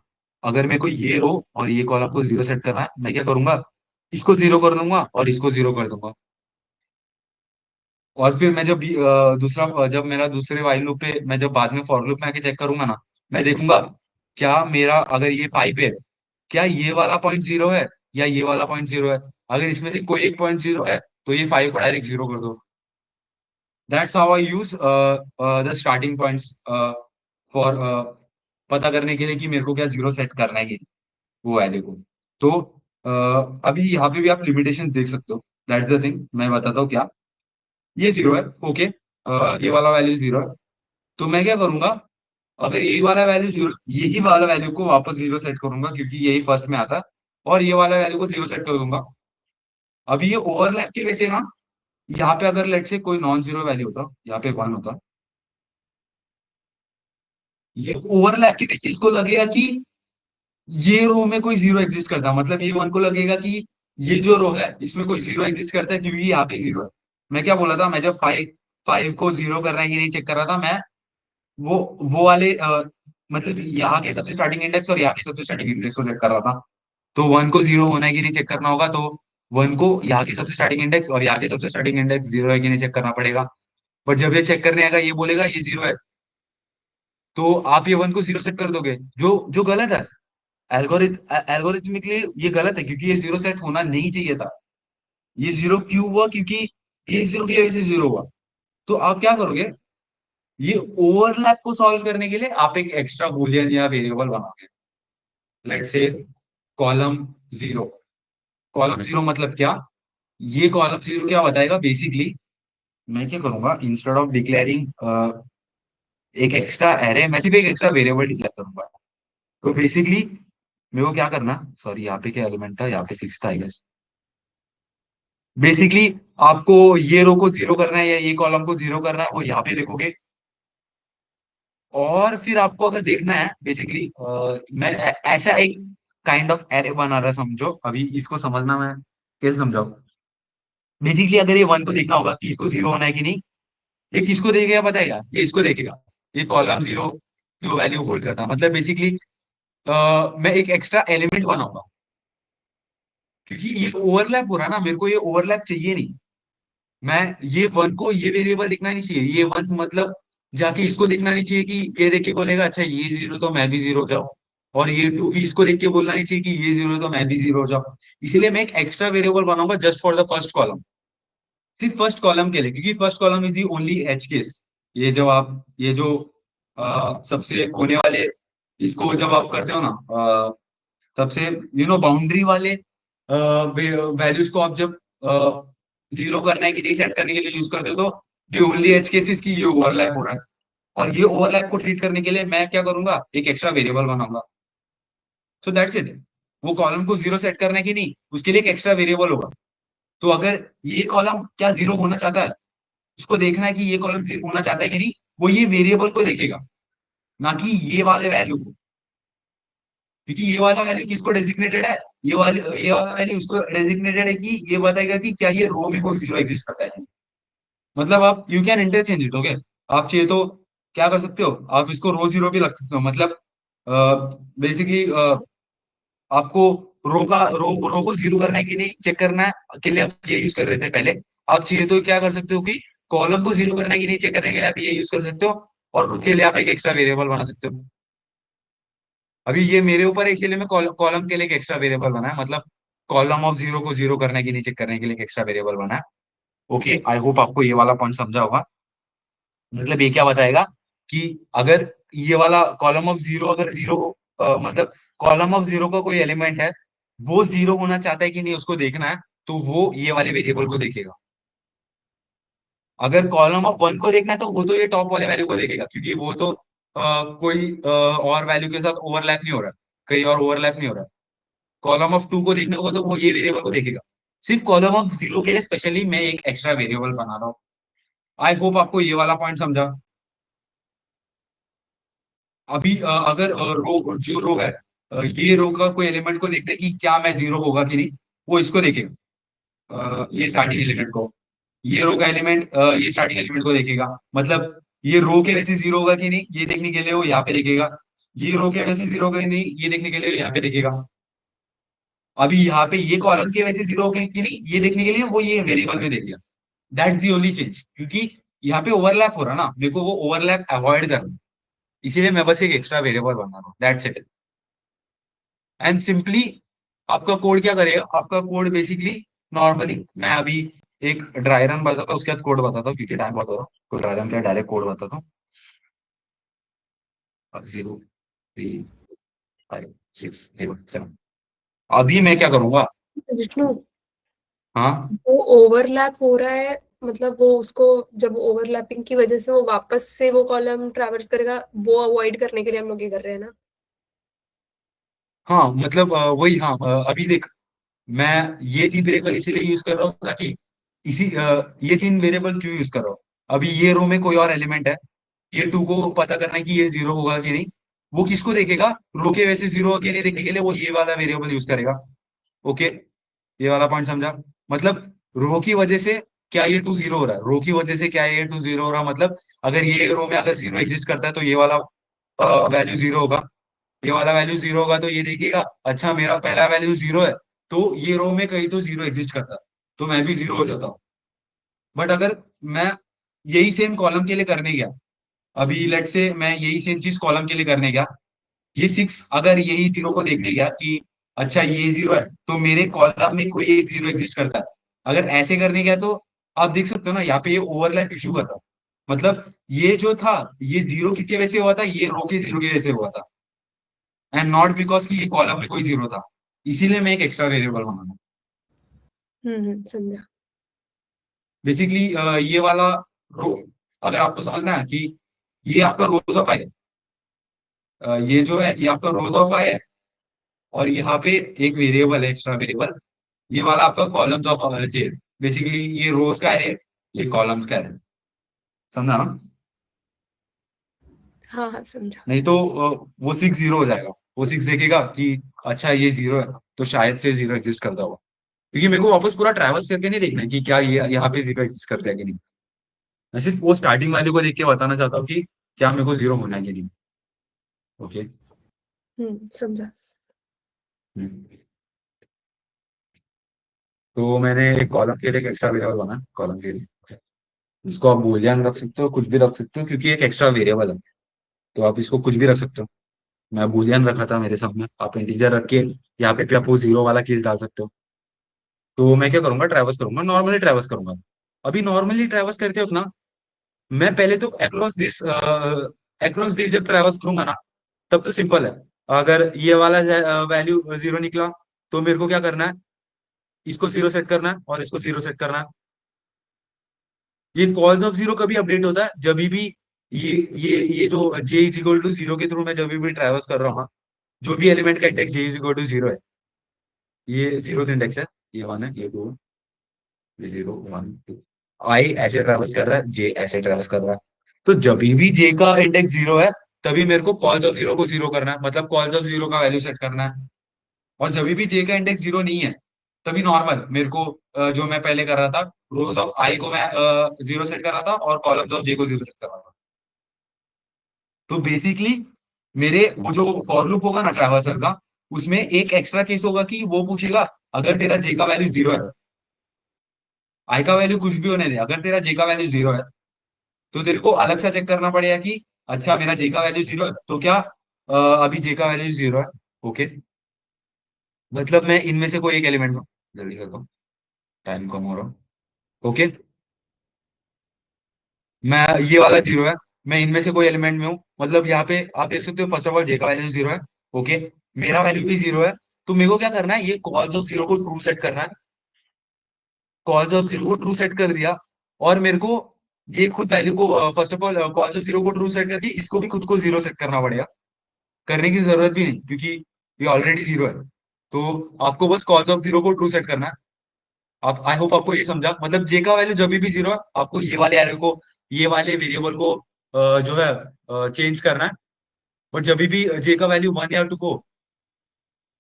अगर मेरे को ये रो और ये कॉलम को जीरो सेट करना है, मैं क्या करूंगा, इसको जीरो कर दूंगा और इसको जीरो कर दूंगा। और फिर मैं जब मेरा दूसरे वाइल लूप पे मैं जब बाद में फॉर लूप में आके चेक करूंगा ना, मैं देखूंगा क्या मेरा अगर ये फाइव है, क्या ये वाला पॉइंट जीरो है या ये वाला पॉइंट जीरो है। अगर इसमें से कोई एक पॉइंट जीरो है तो ये फाइव को डायरेक्ट जीरो कर दो। That's how I use the starting points for पता करने के लिए कि मेरे को क्या जीरो सेट करना है कि नहीं, वो है देखो। तो अभी यहाँ पे भी आप लिमिटेशन देख सकते हो। दैट्स द थिंग, मैं बताता हूँ क्या। ये जीरो है, ओके। ये वाला वैल्यू जीरो है, तो मैं क्या करूंगा, अगर यही वाला वैल्यू जीरो, यही वाला वैल्यू को वापस जीरो सेट करूंगा क्योंकि यही फर्स्ट में आता है, और ये वाला वैल्यू को जीरो सेट कर दूंगा। अभी ये ओवरलैप की वजह से ना, यहाँ पे अगर लेट से कोई नॉन जीरो वैल्यू होता, यहाँ पे वन होता, ये ओवरलैप की वजह से इसको लगेगा कि ये रो में कोई जीरो एग्जिस्ट करता है, मतलब ये वन को लगेगा कि ये जो रो है इसमें कोई जीरो एग्जिस्ट करता है क्योंकि यहाँ पे जीरो है। मैं क्या बोला था, मैं जब फाइव फाइव को जीरो करना है कि नहीं चेक कर रहा था, मैं वो वाले मतलब यहाँ के सबसे स्टार्टिंग इंडेक्स और यहाँ के सबसे स्टार्टिंग इंडेक्स को चेक कर रहा था। तो वन को जीरो होना है कि नहीं चेक करना होगा, तो वन को यहाँ की सबसे स्टार्टिंग इंडेक्स और यहाँ के सबसे स्टार्टिंग इंडेक्स जीरो है कि नहीं चेक करना पड़ेगा। बट जब ये चेक करने आएगा, ये बोलेगा ये जीरो है, तो आप ये वन को जीरो सेट कर दोगे, जो जो गलत है। एल्गोरिथमिकली ये गलत है क्योंकि ये जीरो सेट होना नहीं चाहिए था। ये जीरो क्यों हुआ, क्योंकि ये जीरो की वजह से जीरो हुआ। तो आप क्या करोगे, ये ओवरलैप को सॉल्व करने के लिए आप एक एक्स्ट्रा बूलियन या वेरिएबल बनाओगे। Let's say column zero. Column zero मतलब क्या, ये कॉलम जीरो क्या बताएगा बेसिकली। मैं क्या करूंगा, इंस्टेड ऑफ डिक्लेयरिंग एक एक्स्ट्रा एरे, मैं सिर्फ एक एक्स्ट्रा वेरिएबल डिक्लेयर करूंगा। तो बेसिकली मेरे को क्या करना, सॉरी यहाँ पे क्या एलिमेंट था, यहाँ पे सिक्स था आई गेस। बेसिकली आपको ये रो को जीरो करना है या ये कॉलम को जीरो करना है, वो यहाँ पे देखोगे। और फिर आपको अगर देखना है बेसिकली, मैं ऐसा एक काइंड ऑफ एरे बना रहा, समझो अभी इसको समझना मैं कैसे समझाओ? बेसिकली अगर ये 1 को देखना होगा कि इसको 0 होना है कि नहीं, ये किसको देखेगा पता है क्या? ये इसको देखेगा, ये कॉलम 0 जो वैल्यू होल्ड करता है। मतलब बेसिकली मैं एक एक्स्ट्रा एलिमेंट बनाऊंगा, क्योंकि ये ओवरलैप हो रहा है ना, मेरे को ये ओवरलैप चाहिए नहीं। मैं ये 1 को ये वेरिएबल दिखना नहीं चाहिए, ये 1 मतलब जाके इसको देखना नहीं चाहिए कि ये देख के बोलेगा अच्छा ये 0 तो मैं भी 0 हो जाऊं, और ये 2 इसको देख के बोलना नहीं चाहिए कि ये 0 तो मैं भी 0 हो जाऊं। इसीलिए मैं एक एक्स्ट्रा वेरिएबल बनाऊंगा just for the first column, सिर्फ फर्स्ट कॉलम के लिए, क्योंकि first column is the only edge case. ये जब आप ये जो सबसे कोने वाले, इसको जब आप करते हो ना, सबसे बाउंड्री वाले वैल्यूज को आप जब 0 करने के लिए, सेट करने के लिए यूज करते हो, तो दी ओनली एज केसेस की ये ओवरलैप हो रहा है। और ये ओवरलैप को ट्रीट करने के लिए मैं क्या करूंगा, एक एक्स्ट्रा वेरिएबल बनाऊंगा। So that's it. वो कॉलम को 0 सेट करना है कि नहीं, उसके लिए एक एक्स्ट्रा वेरिएबल होगा। तो अगर ये कॉलम क्या 0 होना चाहता है, उसको देखना है कि ये कॉलम 0 होना चाहता है कि नहीं, वो ये वेरिएबल को देखेगा, ना कि ये वाले वैल्यू को। क्योंकि ये वाला वैल्यू किसको डेजिग्नेटेड है, ये वाला वैल्यू उसको डेजिग्नेटेड है कि ये बताएगा कि क्या ये रो में कोई 0 एग्जिस्ट करता है। मतलब आप you can interchange it, okay. आप चाहिए तो क्या कर सकते हो, आप इसको रो 0 भी रख सकते हो। मतलब बेसिकली आपको रो को 0 करने के लिए, चेक करना है के लिए आप ये यूज कर रहे थे पहले। आप चाहिए तो क्या कर सकते हो कि कॉलम को 0 करने के लिए, चेक करने के लिए आप ये यूज कर सकते हो, और उसके लिए आप एक एक्स्ट्रा वेरिएबल बना सकते हो। अभी ये मेरे ऊपर है, इसीलिए मैं कॉलम के लिए एक एक्स्ट्रा वेरिएबल बनाया। मतलब कॉलम ऑफ 0 को 0 करने के लिए, चेक करने के लिए एक एक्स्ट्रा वेरिएबल बनाया। ओके, आई होप आपको ये वाला पॉइंट समझा होगा। मतलब ये क्या बताएगा कि अगर ये वाला कॉलम ऑफ 0, अगर 0 मतलब कॉलम ऑफ 0 का कोई एलिमेंट है, वो 0 होना चाहता है कि नहीं, उसको देखना है, तो वो ये वाले वेरिएबल को देखेगा। अगर कॉलम ऑफ 1 को देखना है, तो वो तो ये टॉप वाले वैल्यू को देखेगा, क्योंकि वो तो कोई और वैल्यू के साथ ओवरलैप नहीं हो रहा, कहीं और ओवरलैप नहीं हो रहा। कॉलम ऑफ 2 को देखना होगा, तो वो ये वेरिएबल को देखेगा। सिर्फ कॉलम ऑफ 0 के लिए स्पेशली मैं एक एक्स्ट्रा वेरिएबल बना रहा हूँ। आई होप आपको ये वाला पॉइंट समझा। अभी अगर रो जो रो है, ये रो का कोई एलिमेंट को देखते हैं कि क्या मैं 0 होगा कि नहीं, वो इसको देखेगा, ये स्टार्टिंग एलिमेंट को। ये रो का एलिमेंट ये स्टार्टिंग एलिमेंट को देखेगा। मतलब ये रो के वैसे 0 होगा कि नहीं, ये देखने के लिए वो यहाँ पे देखेगा। ये रो के वैसे 0 होगा कि नहीं, ये देखने के लिए यहाँ पे देखेगा। अभी यहाँ पे ये कॉलम के वैसे 0 होगा कि नहीं, ये देखने के लिए वो ये वेरिएबल में देखेगा। दैट्स दी ओनली चेंज, क्योंकि यहाँ पे ओवरलैप हो रहा ना, मेरे को वो ओवरलैप अवॉइड करना, इसीलिए मैं बस एक एक्स्ट्रा वेरिएबल बना रहा हूँ। That's it. एंड सिंपली आपका कोड क्या करेगा, आपका कोड बेसिकली नॉर्मली, मैं अभी एक ड्राई रन बताता हूँ, उसके बाद कोड बताता हूँ, क्योंकि टाइम बहुत हो रहा है। तो ड्राई रन का डायरेक्ट कोड बताता हूँ। 0 3 5 6 7। अभी मैं क्या करूंगा, विष्णु, हाँ वो ओवरलैप हो रहा है, मतलब वो उसको जब ओवरलैपिंग की वजह से वो वापस से वो कॉलम ट्रैवर्स करेगा, वो अवॉइड करने के लिए हम लोग ये कर रहे हैं ना। हाँ, मतलब वही, हाँ अभी देख, मैं ये 3 वेरिएबल इसीलिए यूज कर रहा हूँ ताकि ये 3 वेरिएबल क्यों यूज कर रहा हूँ। अभी ये रो में कोई और एलिमेंट है, ये 2 को पता करना है कि ये 0 होगा कि नहीं, वो किसको देखेगा, रो के वैसे 0 होगा कि नहीं देखने के लिए वो ये वाला वेरिएबल यूज करेगा। ओके, ये वाला पॉइंट समझा। मतलब रो की वजह से क्या ये 2 0 हो रहा है, रो की वजह से क्या ये 2 0 हो रहा है। मतलब अगर ये रो में अगर 0 एग्जिस्ट करता है, तो ये वाला वैल्यू 0 होगा। ये वाला वैल्यू 0 होगा, तो ये देखिएगा अच्छा मेरा पहला वैल्यू 0 है, तो ये रो में कहीं तो 0 एग्जिस्ट करता है, तो मैं भी 0 हो जाता हूँ। बट अगर मैं यही सेम कॉलम के लिए करने गया, अभी लेट से मैं यही सेम चीज कॉलम के लिए करने गया, ये 6 अगर यही 0 को देखने गया कि अच्छा ये 0 है, तो मेरे कॉलम में कोई एक 0 एग्जिस्ट करता है। अगर ऐसे करने गया, तो आप देख सकते हो ना, यहाँ पे ये ओवरलैप इशू हुआ था। मतलब ये जो था, ये 0 किसके वजह से हुआ था, ये रो के 0 की वजह से हुआ था, एंड नॉट बिकॉज कि ये कॉलम में कोई 0 था। इसीलिए मैं एक एक्स्ट्रा वेरिएबल बनाना। समझा। बेसिकली ये वाला रो, अगर आपको समझना है कि ये आपका रोज ऑफ है, ये जो है ये आपका रोज ऑफ है, और यहाँ पे एक वेरिएबल है, एक्स्ट्रा वेरिएबल, ये वाला आपका कॉलम्स ऑफ है। बेसिकली ये रोज का है, ये कॉलम्स का है। समझा ना? हाँ हाँ, समझा। नहीं तो वो 6 0 हो जाएगा। वो 6 देखेगा कि अच्छा ये 0 है, तो शायद से 0 एग्जिस्ट करता होगा। क्योंकि मेरे को वापस पूरा ट्रैवल्स करके नहीं देखना है कि क्या ये यहाँ पे जीरो एग्जिस्ट करता है कि नहीं। मैं सिर्फ वो स्टार्टिंग वैल्यू को देख के बताना चाहता हूँ कि क्या मेरे को जीरो होना है कि नहीं। ओके। समझा। तो मैंने एक कॉलम के लिए एक एक्स्ट्रा वेरिएबल बना कॉलम के लिए, इसको आप बूलियन रख सकते हो, कुछ भी रख सकते हो, क्योंकि एक एक्स्ट्रा वेरिएबल है तो आप इसको कुछ भी रख सकते हो। मैं बूलियन रखा था मेरे सामने, आप इंटीजर रख के यहाँ पे भी आप वो जीरो वाला केस डाल सकते हो। तो मैं क्या करूंगा, ट्रैवर्स करूंगा, नॉर्मली ट्रैवर्स करूंगा। अभी नॉर्मली ट्रैवर्स करते हो ना, मैं पहले तो अक्रॉस दिस जब ट्रैवर्स करूंगा ना, तब तो सिंपल है। अगर ये वाला वैल्यू जीरो निकला तो मेरे को क्या करना है, इसको जीरो सेट करना है और इसको जीरो सेट करना है। ये कॉल्स ऑफ जीरो कभी अपडेट होता है जब भी ये ये जो जे इज इक्वल टू जीरो के थ्रू मैं जब भी ट्रैवर्स कर रहा हूँ, जो भी एलिमेंट का index J is equal to zero है, ये जीरो इंडेक्स है, ये वन है, ये टू है, ये जीरो वन टू, आई ऐसे ट्रैवर्स कर रहा है, जे ऐसे ट्रैवर्स कर रहा है। तो जब भी जे का इंडेक्स जीरो है, तभी मेरे को कॉल्स ऑफ जीरो को जीरो करना है, मतलब कॉल्स ऑफ जीरो का वैल्यू सेट करना है। और जब भी जे का इंडेक्स जीरो नहीं है, तभी नॉर्मल मेरे को जो मैं पहले कर रहा था, रोज ऑफ आई को मैं जीरो सेट कर रहा था और कॉलम्स ऑफ जे को जीरो सेट कर रहा था। तो बेसिकली मेरे वो जो फॉर लूप होगा ना ट्रैवर्सल का, उसमें एक एक्स्ट्रा केस होगा कि वो पूछेगा अगर तेरा जे का वैल्यू जीरो है, आई का वैल्यू कुछ भी होने दे, अगर तेरा जे का वैल्यू जीरो है तो तेरे को अलग से चेक करना पड़ेगा कि अच्छा मेरा जे का वैल्यू जीरो है तो क्या अभी जे का वैल्यू जीरो है। ओके, मतलब मैं इनमें से कोई एक एलिमेंट में, जल्दी करता हूँ, टाइम कम हो रहा। ओके, मैं ये वाला जीरो है, मैं इनमें से कोई एलिमेंट में हूँ, मतलब यहाँ पे आप देख सकते हो फर्स्ट ऑफ ऑल जे का वैल्यू जीरो है। ओके, मेरा वैल्यू भी जीरो है। तो मेरे को क्या करना है, ये कॉल्स ऑफ जीरो को ट्रू सेट करना है। कॉल्स ऑफ जीरो को ट्रू सेट कर दिया, और मेरे को ये खुद वैल्यू को first of all calls of zero को ट्रू सेट करके इसको भी खुद को जीरो सेट करना पड़ेगा। करने की जरूरत भी नहीं क्योंकि ये ऑलरेडी जीरो है। तो आपको बस कॉल्स ऑफ जीरो को ट्रू सेट करना है। आप, आई होप आपको ये समझा, मतलब जे का वैल्यू जब भी जीरो है, आपको ये वाले एरो को, ये वाले वेरिएबल को जो है चेंज करना है। बट जब भी जे का वैल्यू वन या टू को,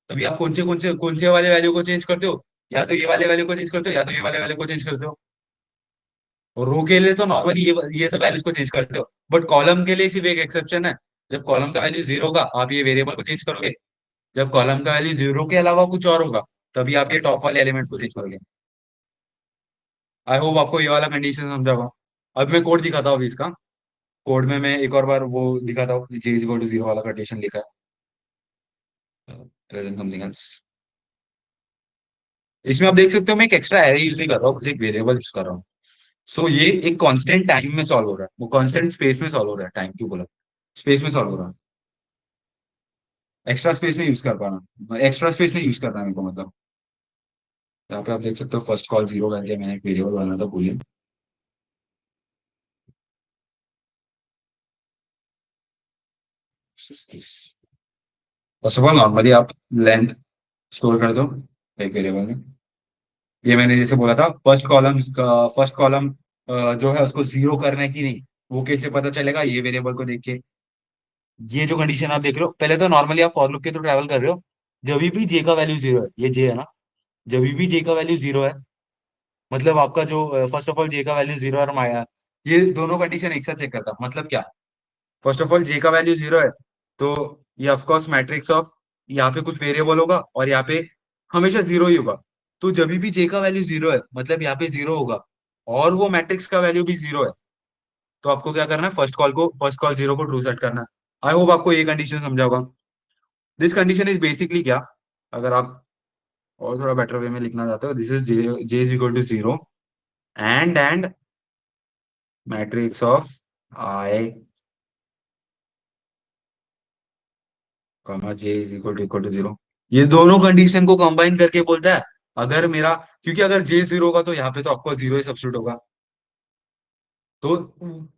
तभी आप कौन से वाले वैल्यू को चेंज करते हो, या तो ये वाले वैल्यू को चेंज करते हो या तो ये वाले वैल्यू को चेंज करते हो। और रो के लिए तो नॉर्मली ये सब वैल्यूज को चेंज करते हो, बट कॉलम के लिए सिर्फ एक एक्सेप्शन है। जब कॉलम का वैल्यू जीरो होगा आप ये वेरिएबल को चेंज करोगे, जब कॉलम का वैल्यू जीरो के अलावा कुछ और होगा तभी आप ये टॉप वाले एलिमेंट को चेंज करोगे। आई होप आपको ये वाला कंडीशन समझा होगा। अब मैं कोड दिखाता हूँ अभी इसका। कोड में मैं एक और बार वो दिखाता हूँ, जे इज इक्वल टू जीरो वाला कंडीशन लिखा है, प्रेजेंट समथिंग एल्स। इसमें आप देख सकते हो मैं एक एक्स्ट्रा एरे यूज नहीं कर रहा हूँ, बस एक वेरिएबल यूज कर रहा हूँ। सो ये एक कांस्टेंट टाइम में सॉल्व हो रहा है, वो कांस्टेंट स्पेस में सॉल्व हो रहा है, टाइम क्यों बोला, स्पेस में सॉल्व हो रहा है। एक्स्ट्रा स्पेस में यूज कर पाना, एक्स्ट्रा स्पेस में यूज करना है मेरे को, मतलब यहाँ पे आप देख सकते हो फर्स्ट कॉल जीरो करके मैंने एक वेरिएबल बनाया था Boolean. First of all normally आप लेंथ स्टोर कर दो एक वेरिएबल में। ये मैंने जैसे बोला था, फर्स्ट कॉलम जो है उसको जीरो करना है कि नहीं, वो कैसे पता चलेगा, ये वेरिएबल को देख के। ये जो कंडीशन आप देख रहे हो, पहले तो नॉर्मली आप फॉर लूप के थ्रू ट्रैवल कर रहे हो, जब भी जे का वैल्यू जीरो है, ये जे है ना, जब भी जे का वैल्यू जीरो है, मतलब आपका जो फर्स्ट ऑफ ऑल जे का वैल्यू जीरो और माया, ये दोनों कंडीशन एक साथ चेक करता है। मतलब क्या, फर्स्ट ऑफ ऑल जे का वैल्यू जीरो है तो ये ऑफकोर्स मैट्रिक्स ऑफ, यहाँ पे कुछ वेरिएबल होगा और यहाँ पे हमेशा जीरो ही होगा। तो जब भी जे का वैल्यू जीरो है मतलब यहाँ पे जीरो होगा, और वो मैट्रिक्स का वैल्यू भी जीरो है, तो आपको क्या करना है, फर्स्ट कॉल जीरो को ट्रू सेट करना है। आई होप आपको ये कंडीशन समझा होगा। दिस कंडीशन इज बेसिकली क्या, अगर आप और थोड़ा बेटर वे में लिखना चाहते हो, this is J is equal to zero and matrix of I comma J is equal to zero. ये दोनों कंडीशन को कंबाइन करके बोलता है अगर मेरा, क्योंकि अगर जे जीरो होगा तो यहाँ पे तो ऑफकोर्स जीरो ही सब्स्टिट्यूट होगा। तो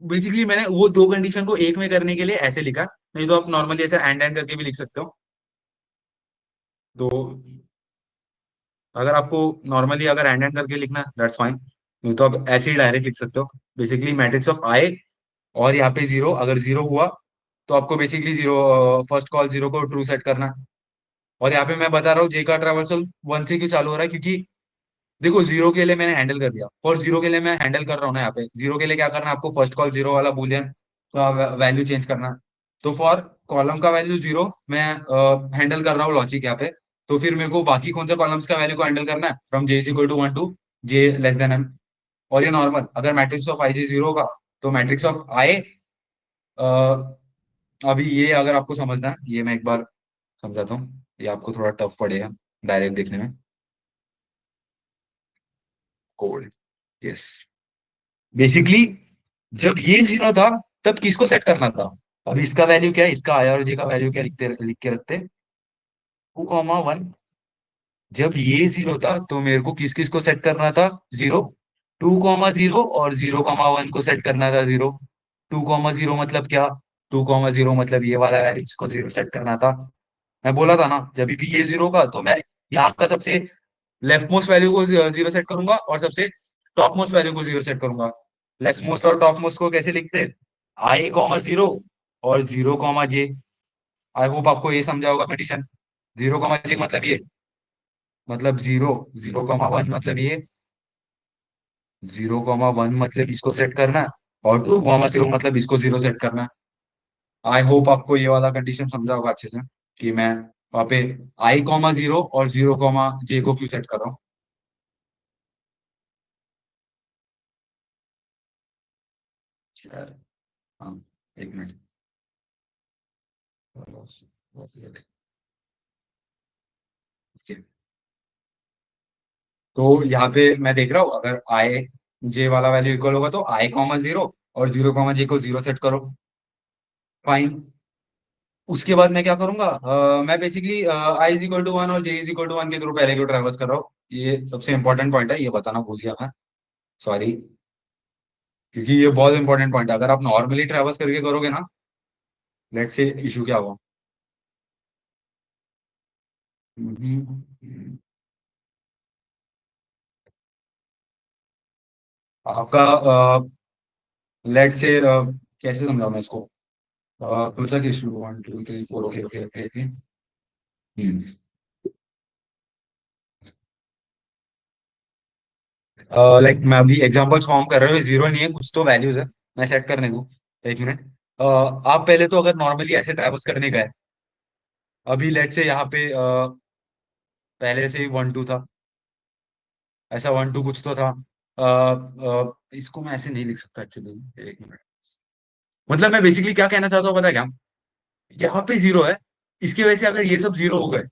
बेसिकली मैंने वो दो कंडीशन को एक में करने के लिए ऐसे लिखा, नहीं तो आप नॉर्मली ऐसे एंड करके भी लिख सकते हो। तो अगर आपको नॉर्मली अगर एंड करके लिखना है दैट्स फाइन, नहीं तो आप ऐसे ही डायरेक्ट लिख सकते हो। बेसिकली मैट्रिक्स ऑफ आई, और यहाँ पे जीरो, अगर जीरो हुआ तो आपको basically zero, first call zero को ट्रू सेट करना है। और यहाँ पे मैं बता रहा हूँ जे का ट्रैवर्सल वन से क्यों चालू हो रहा है, क्योंकि देखो जीरो के लिए मैंने हैंडल कर दिया, फॉर जीरो के लिए मैं हैंडल कर रहा हूँ ना, यहाँ पे जीरो के लिए क्या करना है आपको, फर्स्ट कॉल जीरो वाला बुलियन का वैल्यू चेंज करना है। तो फॉर कॉलम का वैल्यू जीरो मैं हैंडल कर रहा हूँ लॉजिक यहाँ पे। तो फिर मेरे को बाकी कौन सा कॉलम्स का वैल्यू को हैंडल करना है, from J is equal to 1 to J less than M. और ये नॉर्मल, अगर matrix of I J zero होगा तो मैट्रिक्स ऑफ आई, अभी ये अगर आपको समझना है ये मैं एक बार समझाता हूँ, ये आपको थोड़ा टफ पड़ेगा डायरेक्ट देखने में। कोड, यस, बेसिकली जब ये जीरो था तब किसको सेट करना था, अब इसका वैल्यू क्या है, इसका आई और जे का वैल्यू क्या लिखते लिख के रखते 2,1। जब ये जीरो था तो मेरे को किस किस को सेट करना था, जीरो, 2,0 और 0,1 को सेट करना था जीरो। 2,0 मतलब क्या, 2,0 मतलब ये वाला वैल्यू, इसको जीरो सेट करना था। मैं बोला था ना जब भी ये जीरो का तो मैं यहाँ का सबसे लेफ्ट मोस्ट वैल्यू को जीरो सेट करूंगा और सबसे टॉप मोस्ट वैल्यू को जीरो सेट करूंगा। लेफ्ट मोस्ट और टॉप मोस्ट को कैसे लिखते हैं, आई कॉमा जीरो और जीरो कॉमा जे। आई होप आपको ये समझा होगा कंडीशन। जीरो कॉमा जे मतलब ये, मतलब जीरो, 0,1 मतलब ये, 0,1 मतलब इसको सेट करना है, और 2,0 मतलब इसको जीरो सेट करना है। आई होप आपको ये वाला कंडीशन समझा होगा अच्छे से, कि मैं वहां पे आई कॉमा जीरो और 0,जे को क्यों सेट कर रहा हूँ। यार, हाँ, एक मिनट। ओके, तो यहाँ पे मैं देख रहा हूँ अगर आई जे वाला वैल्यू इक्वल होगा तो आई कॉमा जीरो और 0,जे को जीरो सेट करो, फाइन। उसके बाद मैं क्या करूंगा, मैं basically I is equal to 1 और जे इज इक्वल टू 1 के थ्रू पहले को ट्रेवर्स कर रहा हूँ। ये सबसे इंपॉर्टेंट पॉइंट है, ये बताना भूल गया मैं, सॉरी। क्योंकि ये बहुत इंपॉर्टेंट पॉइंट है, अगर आप नॉर्मली ट्रेवर्स करके करोगे ना, लेट से इशू क्या होगा। आपका लेट से कैसे समझाऊं मैं इसको, कौन सा issue, 1 2 3 4, okay okay okay. Like मैं अभी एग्जांपल फॉर्म कर रहा हूँ, जीरो नहीं है, कुछ तो वैल्यूज है, मैं सेट करने दूँ, एक मिनट। आप पहले तो अगर नॉर्मली ऐसे ट्रैवर्स करने गए, अभी लेट से यहाँ पे पहले से ही 1 2 था, ऐसा 1 2 कुछ तो था। इसको मैं ऐसे नहीं लिख सकता एक्चुअली, एक मिनट। मतलब मैं बेसिकली क्या कहना चाहता हूँ पता है क्या, यहाँ पे जीरो है, इसकी वजह से अगर ये सब जीरो हो गए,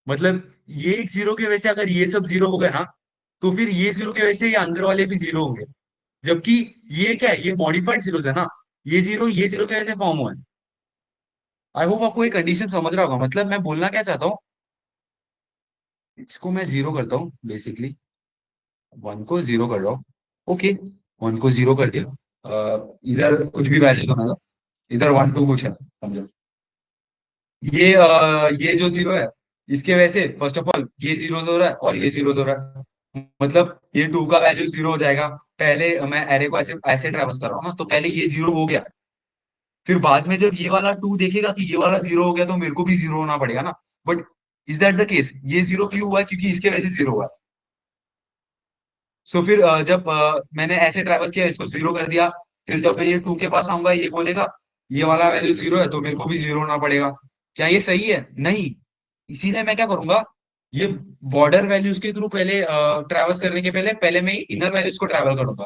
मतलब ये एक जीरो की वजह से अगर ये सब जीरो हो गए ना, तो फिर ये जीरो की वजह से ये अंदर वाले भी जीरो होंगे। जबकि ये क्या है, ये मॉडिफाइड जीरोस है ना, ये जीरो की वजह से फॉर्म हुआ है। आई होप आपको ये कंडीशन समझ रहा होगा, मतलब मैं बोलना क्या चाहता हूँ, इसको मैं जीरो करता हूँ बेसिकली, 1 को जीरो कर रहा हूँ, ओके, 1 को जीरो कर दिया। इधर कुछ भी वैल्यू दो ना, इधर 1 2 कुछ है, समझो। ये जो जीरो है, इसके वजह से फर्स्ट ऑफ ऑल ये जीरो हो रहा है और ये जीरो हो रहा है, मतलब ये टू का वैल्यू जीरो हो जाएगा। पहले मैं एरे को ऐसे ऐसे ट्रेवर्स कर रहा हूँ ना, तो पहले ये जीरो हो गया, फिर बाद में जब ये वाला टू देखेगा कि ये वाला जीरो हो गया तो मेरे को भी जीरो होना पड़ेगा ना। But is that the case, ये जीरो क्यों हुआ है, क्योंकि इसके वजह से जीरो हुआ है। सो फिर जब मैंने ऐसे ट्रेवर्स किया, इसको जीरो कर दिया, फिर जब मैं ये टू के पास आऊंगा, ये बोलेगा ये वाला वैल्यू जीरो है तो मेरे को भी जीरो होना पड़ेगा। क्या ये सही है, नहीं। इसीलिए मैं क्या करूंगा, ये बॉर्डर वैल्यूज के थ्रू पहले ट्रेवर्स करने के पहले पहले मैं इनर वैल्यूज को ट्रैवल करूंगा।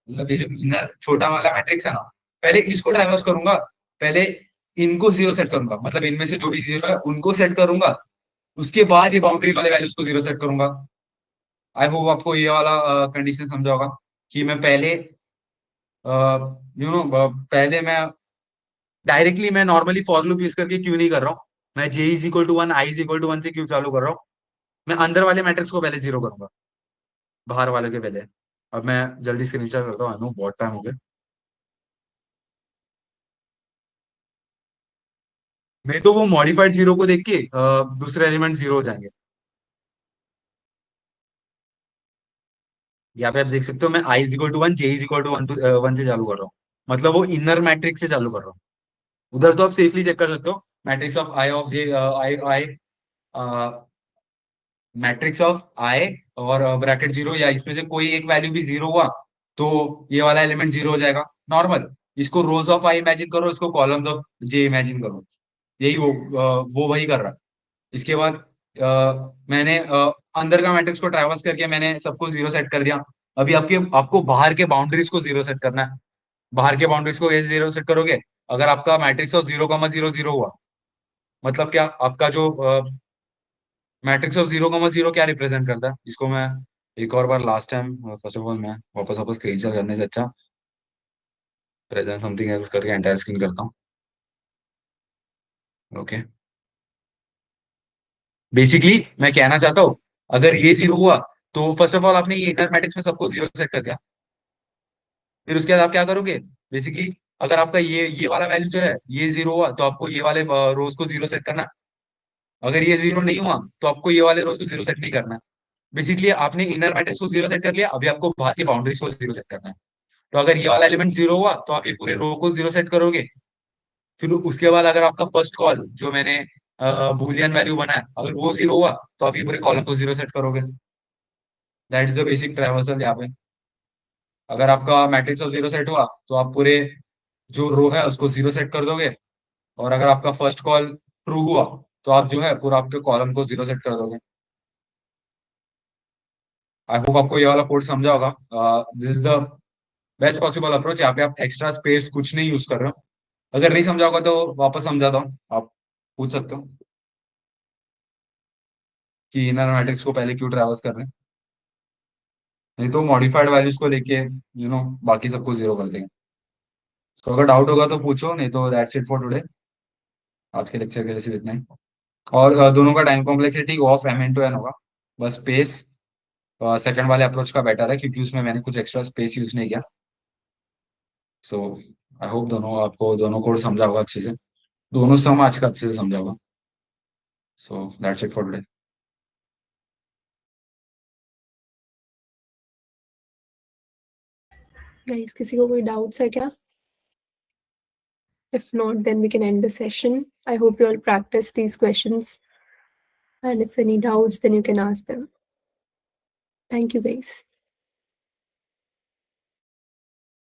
मतलब ये जो इनर छोटा वाला मैट्रिक्स है ना, पहले इसको ट्रैवर्स करूंगा, पहले इनको जीरो सेट करूंगा, मतलब इनमें से जो भी जीरो है उनको सेट करूंगा, उसके बाद ये बाउंड्री वाले वैल्यूज को जीरो सेट करूंगा। आई होप आपको ये वाला कंडीशन समझा होगा, कि मैं पहले पहले मैं डायरेक्टली मैं नॉर्मली फॉर लूप यूज करके क्यों नहीं कर रहा हूँ, मैं j is equal to 1 i is equal to 1 से क्यों चालू कर रहा हूँ। मैं अंदर वाले मैट्रिक्स को पहले जीरो करूंगा, बाहर वाले के पहले। अब मैं जल्दी स्क्रीनशॉट करता हूँ, आई नो बहुत टाइम हो गया, नहीं तो वो मॉडिफाइड जीरो को देख के दूसरे एलिमेंट जीरो हो जाएंगे। यहाँ पे आप देख सकते हो, मैं i is equal to 1 j is equal to 1 से चालू कर रहा हूँ, मतलब वो इनर मैट्रिक्स से चालू कर रहा हूँ। उधर तो आप सेफली चेक कर सकते हो, matrix of i of j, i i matrix of i और ब्रैकेट 0 या इसमें से कोई एक वैल्यू भी 0 हुआ तो ये वाला एलिमेंट 0 हो जाएगा नॉर्मल। इसको रोज ऑफ आई इमेजिन करो, इसको कॉलम्स ऑफ जे इमेजिन करो। यही वो वही कर रहा है। इसके बाद मैंने अंदर का मैट्रिक्स को ट्रैवर्स करके मैंने सबको 0 सेट कर दिया। अभी आपको बाहर के बाउंड्रीज को 0 सेट करना है। बाहर के बाउंड्रीज को कैसे 0 सेट करोगे? अगर आपका मैट्रिक्स ऑफ 0,00 हुआ, मतलब क्या आपका जो मैट्रिक्स ऑफ 0,0 क्या रिप्रेजेंट करता है, इसको मैं एक और बार last time, first of all मैं वापस स्क्रीन शेयर करने से अच्छा प्रेजेंट समथिंग एल्स करके एंटायर स्क्रीन करता हूँ। ओके, बेसिकली मैं कहना चाहता हूँ अगर ये 0 हुआ तो फर्स्ट ऑफ ऑल आपने ये इनर मैट्रिक्स में सबको 0 सेट कर दिया। फिर उसके बाद आप क्या करोगे? बेसिकली अगर आपका ये वाला वैल्यू जो है ये 0 हुआ तो आपको ये वाले रोज को 0 सेट करना है। अगर ये 0 नहीं हुआ तो आपको ये वाले रोज को 0 सेट नहीं करना है। बेसिकली आपने इनर मैट्रिक्स को 0 सेट कर लिया, अभी आपको बाहर की बाउंड्रीज को 0 सेट करना है। तो अगर ये वाला एलिमेंट 0 हुआ तो आप ये पूरे रो को 0 सेट करोगे। फिर उसके बाद अगर आपका फर्स्ट कॉल जो मैंने बूलियन वैल्यू बनाया अगर वो 0 हुआ तो आप ये पूरे कॉलम को 0 सेट करोगे। That is the basic traversal यहाँ पे। अगर आपका मैट्रिक्स ऑफ 0 सेट हुआ तो आप पूरे जो रो है उसको 0 सेट कर दोगे। और अगर आपका फर्स्ट कॉल ट्रू हुआ तो आप जो है पूरा आपके कॉलम को 0 सेट कर दोगे। आई होप आपको ये वाला कोड समझा होगा। This is the best possible approach. यहाँ पे आप एक्स्ट्रा स्पेस कुछ नहीं यूज कर रहे हो। अगर नहीं समझा होगा तो वापस समझाता हूँ, आप पूछ सकते हो कि इनर मैट्रिक्स को पहले क्यों ट्रैवर्स कर रहे हैं। नहीं तो मॉडिफाइड वैल्यूज को लेके बाकी सबको 0 कर देंगे। तो अगर डाउट होगा तो पूछो, नहीं तो दैट्स इट फॉर टुडे। आज के लेक्चर के लिए सिर्फ इतना ही। और दोनों का टाइम कॉम्प्लेक्सिटी ऑफ m/n होगा। बस स्पेस सेकंड वाले अप्रोच का बेटर है क्योंकि उसमें मैंने कुछ एक्स्ट्रा स्पेस यूज नहीं किया। सो आई होप आपको दोनों कोड समझा होगा अच्छे से, दोनों सम आज का अच्छे से समझा होगा। So that's it for today. Guys, किसी को कोई डाउट्स है क्या? If not, then we can end the session. I hope you all practice these questions. And if any doubts, then you can ask them. Thank you, guys.